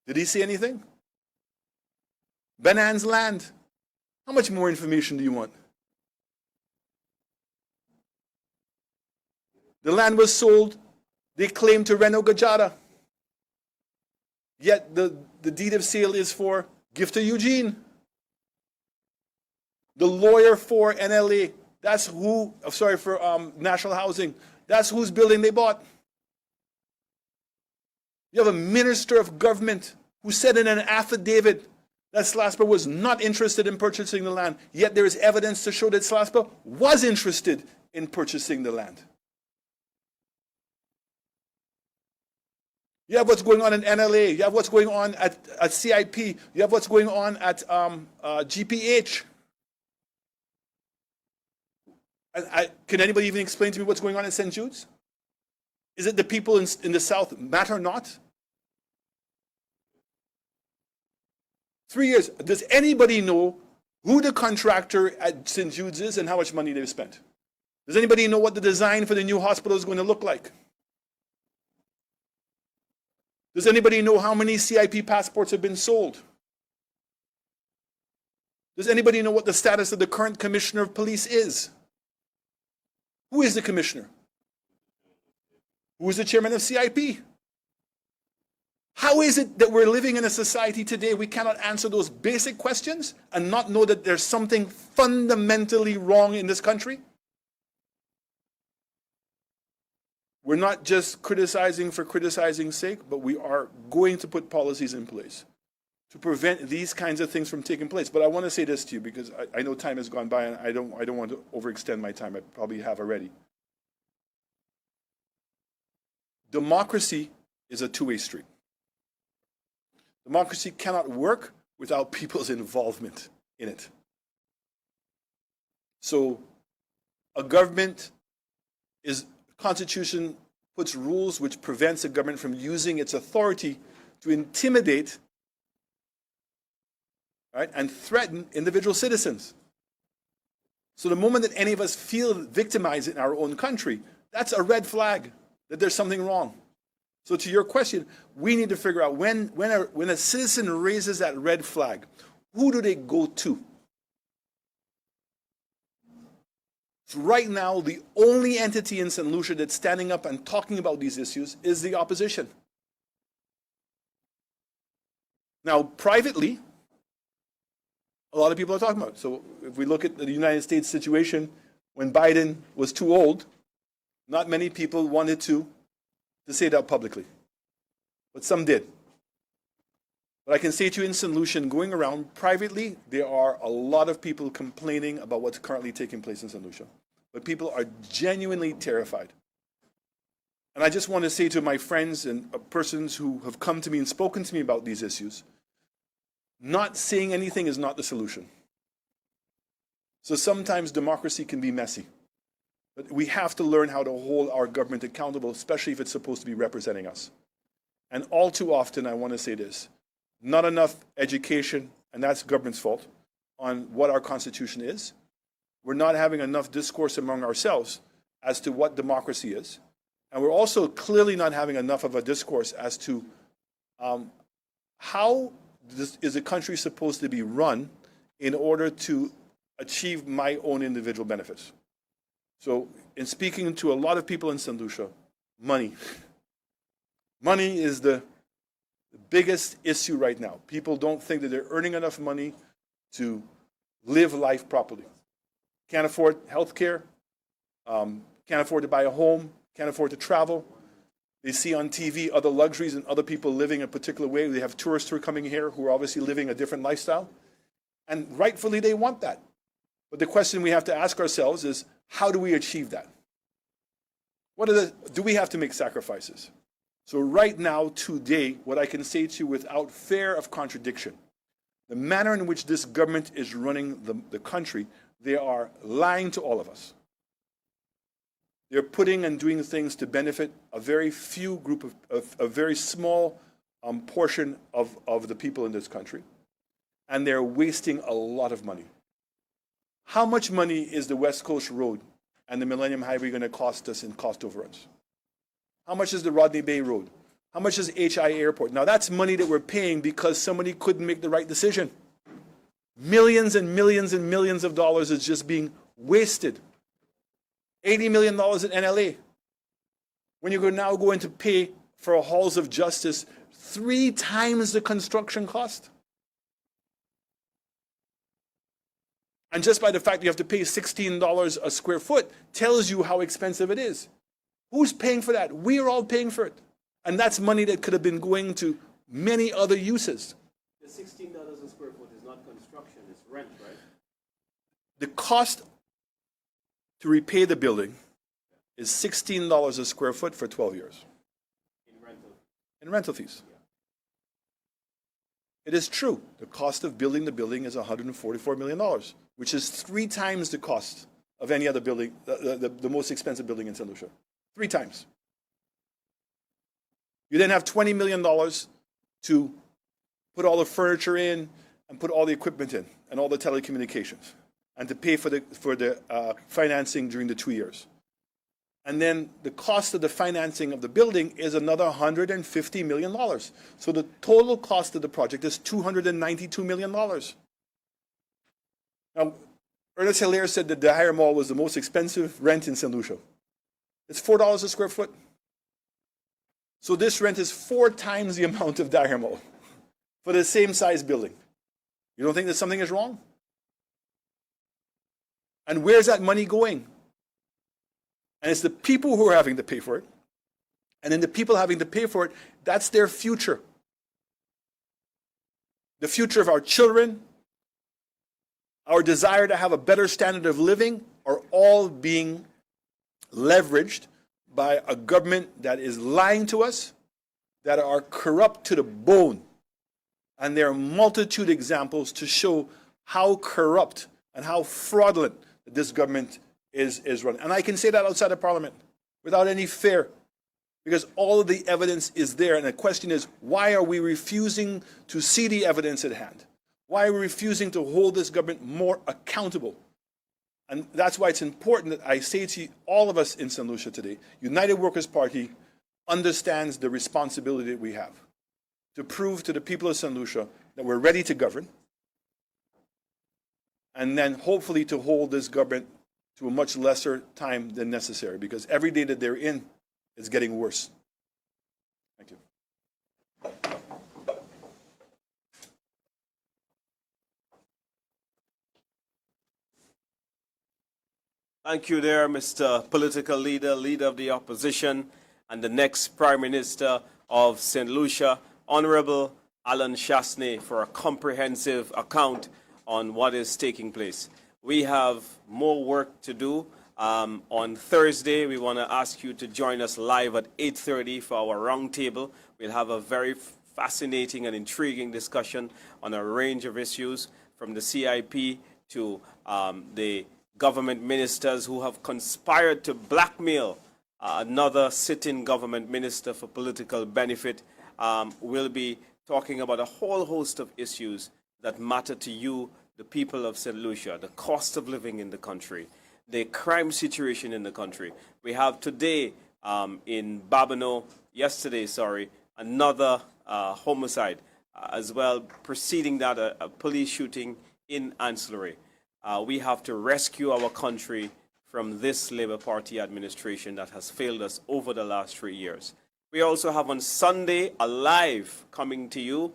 Did he say anything? Benan's land. How much more information do you want? The land was sold, they claimed to Reno Gajada. Yet the deed of sale is for Gift to Eugene. The lawyer for NLA, that's who, for National Housing, that's whose building they bought. You have a minister of government who said in an affidavit that Slasper was not interested in purchasing the land, yet there is evidence to show that Slasper was interested in purchasing the land. You have what's going on in NLA, you have what's going on at CIP, you have what's going on at GPH. Can anybody even explain to me what's going on in St. Jude's? Is it the people in the South matter not? 3 years. Does anybody know who the contractor at St. Jude's is and how much money they've spent? Does anybody know what the design for the new hospital is going to look like? Does anybody know how many CIP passports have been sold? Does anybody know what the status of the current commissioner of police is? Who is the commissioner? Who is the chairman of CIP? How is it that we're living in a society today we cannot answer those basic questions and not know that there's something fundamentally wrong in this country? We're not just criticizing for criticizing's sake, but we are going to put policies in place to prevent these kinds of things from taking place. But I want to say this to you because I know time has gone by and I don't want to overextend my time. I probably have already. Democracy is a two-way street. Democracy cannot work without people's involvement in it. So a government Constitution puts rules which prevents a government from using its authority to intimidate, right, and threaten individual citizens. So the moment that any of us feel victimized in our own country, that's a red flag that there's something wrong. So to your question, we need to figure out when a citizen raises that red flag, who do they go to? So right now, the only entity in St. Lucia that's standing up and talking about these issues is the opposition. Now, privately, a lot of people are talking about it. So if we look at the United States situation, when Biden was too old, not many people wanted to say that publicly, but some did. But I can say to you in St. Lucia, going around privately, there are a lot of people complaining about what's currently taking place in St. Lucia. But people are genuinely terrified. And I just want to say to my friends and persons who have come to me and spoken to me about these issues, not saying anything is not the solution. So sometimes democracy can be messy. But we have to learn how to hold our government accountable, especially if it's supposed to be representing us. And all too often, I want to say this, not enough education, and that's government's fault, on what our Constitution is. We're not having enough discourse among ourselves as to what democracy is. And we're also clearly not having enough of a discourse as to how is a country supposed to be run in order to achieve my own individual benefits. So in speaking to a lot of people in St. Lucia, money. Money is the biggest issue right now. People don't think that they're earning enough money to live life properly. Can't afford health care, can't afford to buy a home, can't afford to travel. They see on TV other luxuries and other people living a particular way. They have tourists who are coming here who are obviously living a different lifestyle. And rightfully they want that. But the question we have to ask ourselves is, how do we achieve that? Do we have to make sacrifices? So right now, today, what I can say to you without fear of contradiction, the manner in which this government is running the country, they are lying to all of us. They're putting and doing things to benefit a very few group of a very small portion of the people in this country. And they're wasting a lot of money. How much money is the West Coast Road and the Millennium Highway going to cost us in cost overruns? How much is the Rodney Bay Road? How much is HI Airport? Now that's money that we're paying because somebody couldn't make the right decision. Millions and millions and millions of dollars is just being wasted. $80 million in NLA. When you're now going to pay for halls of justice 3 times the construction cost. And just by the fact you have to pay $16 a square foot tells you how expensive it is. Who's paying for that? We are all paying for it. And that's money that could have been going to many other uses. The $16 a square foot is not construction, it's rent, right? The cost to repay the building is $16 a square foot for 12 years. In rental fees. Yeah. It is true. The cost of building the building is $144 million, which is 3 times the cost of any other building, the most expensive building in St. Lucia. 3 times. You then have $20 million to put all the furniture in and put all the equipment in and all the telecommunications and to pay for the financing during the 2 years. And then the cost of the financing of the building is another $150 million. So the total cost of the project is $292 million. Now, Ernest Hilaire said that the Higher Mall was the most expensive rent in St. Lucia. It's $4 a square foot. So this rent is 4 times the amount of Higher Mall for the same size building. You don't think that something is wrong? And where's that money going? And it's the people who are having to pay for it. And then the people having to pay for it, that's their future. The future of our children, our desire to have a better standard of living are all being leveraged by a government that is lying to us, that are corrupt to the bone. And there are multitude examples to show how corrupt and how fraudulent this government is running. And I can say that outside of Parliament without any fear, because all of the evidence is there. And the question is, why are we refusing to see the evidence at hand? Why are we refusing to hold this government more accountable? And that's why it's important that I say to all of us in St. Lucia today, United Workers' Party understands the responsibility that we have to prove to the people of St. Lucia that we're ready to govern, and then hopefully to hold this government to a much lesser time than necessary, because every day that they're in is getting worse. Thank you. Thank you there, Mr. Political Leader, Leader of the Opposition, and the next Prime Minister of St. Lucia, Honorable Alan Chasney, for a comprehensive account on what is taking place. We have more work to do. On Thursday, we want to ask you to join us live at 8:30 for our roundtable. We'll have a very fascinating and intriguing discussion on a range of issues, from the CIP to the government ministers who have conspired to blackmail another sitting government minister for political benefit. We'll be talking about a whole host of issues that matter to you, the people of St. Lucia, the cost of living in the country, the crime situation in the country. We have today in Babino, another homicide, as well preceding that a police shooting in Ancillary. We have to rescue our country from this Labour Party administration that has failed us over the last 3 years. We also have on Sunday a live coming to you.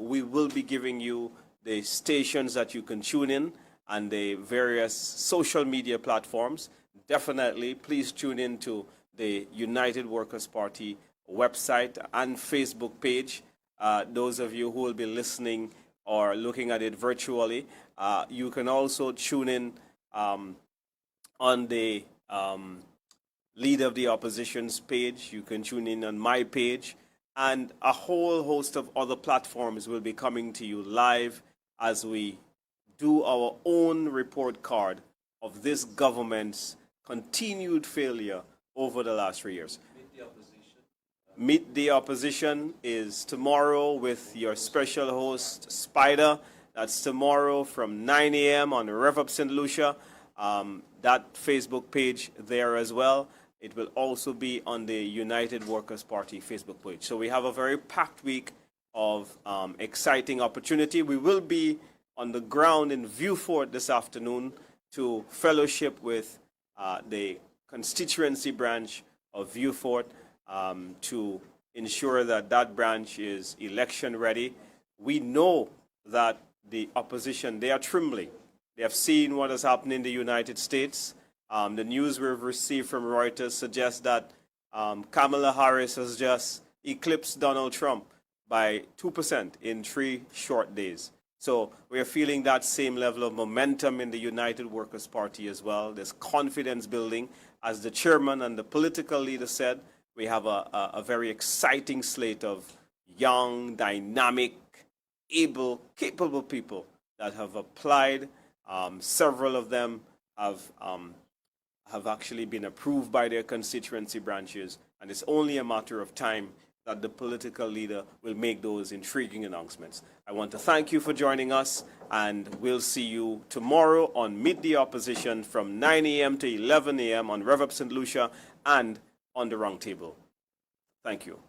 We will be giving you the stations that you can tune in and the various social media platforms. Definitely, please tune in to the United Workers' Party website and Facebook page. Those of you who will be listening or looking at it virtually, you can also tune in on the Leader of the Opposition's page. You can tune in on my page. And a whole host of other platforms will be coming to you live as we do our own report card of this government's continued failure over the last 3 years. Meet the Opposition is tomorrow with your special host, Spider. That's tomorrow from 9 a.m. on Rev Up St. Lucia. That Facebook page there as well. It will also be on the United Workers' Party Facebook page. So we have a very packed week of exciting opportunity. We will be on the ground in Viewfort this afternoon to fellowship with the constituency branch of Viewfort to ensure that that branch is election ready. We know that the opposition, they are trembling. They have seen what has happened in the United States. The news we've received from Reuters suggests that Kamala Harris has just eclipsed Donald Trump by 2% in 3 short days. So we are feeling that same level of momentum in the United Workers' Party as well. There's confidence building. As the chairman and the political leader said, we have a very exciting slate of young, dynamic, able, capable people that have applied. Several of them have actually been approved by their constituency branches, and it's only a matter of time that the political leader will make those intriguing announcements. I want to thank you for joining us, and we'll see you tomorrow on Meet the Opposition from 9 a.m. to 11 a.m. on Rev Up St. Lucia and on the Round Table. Thank you.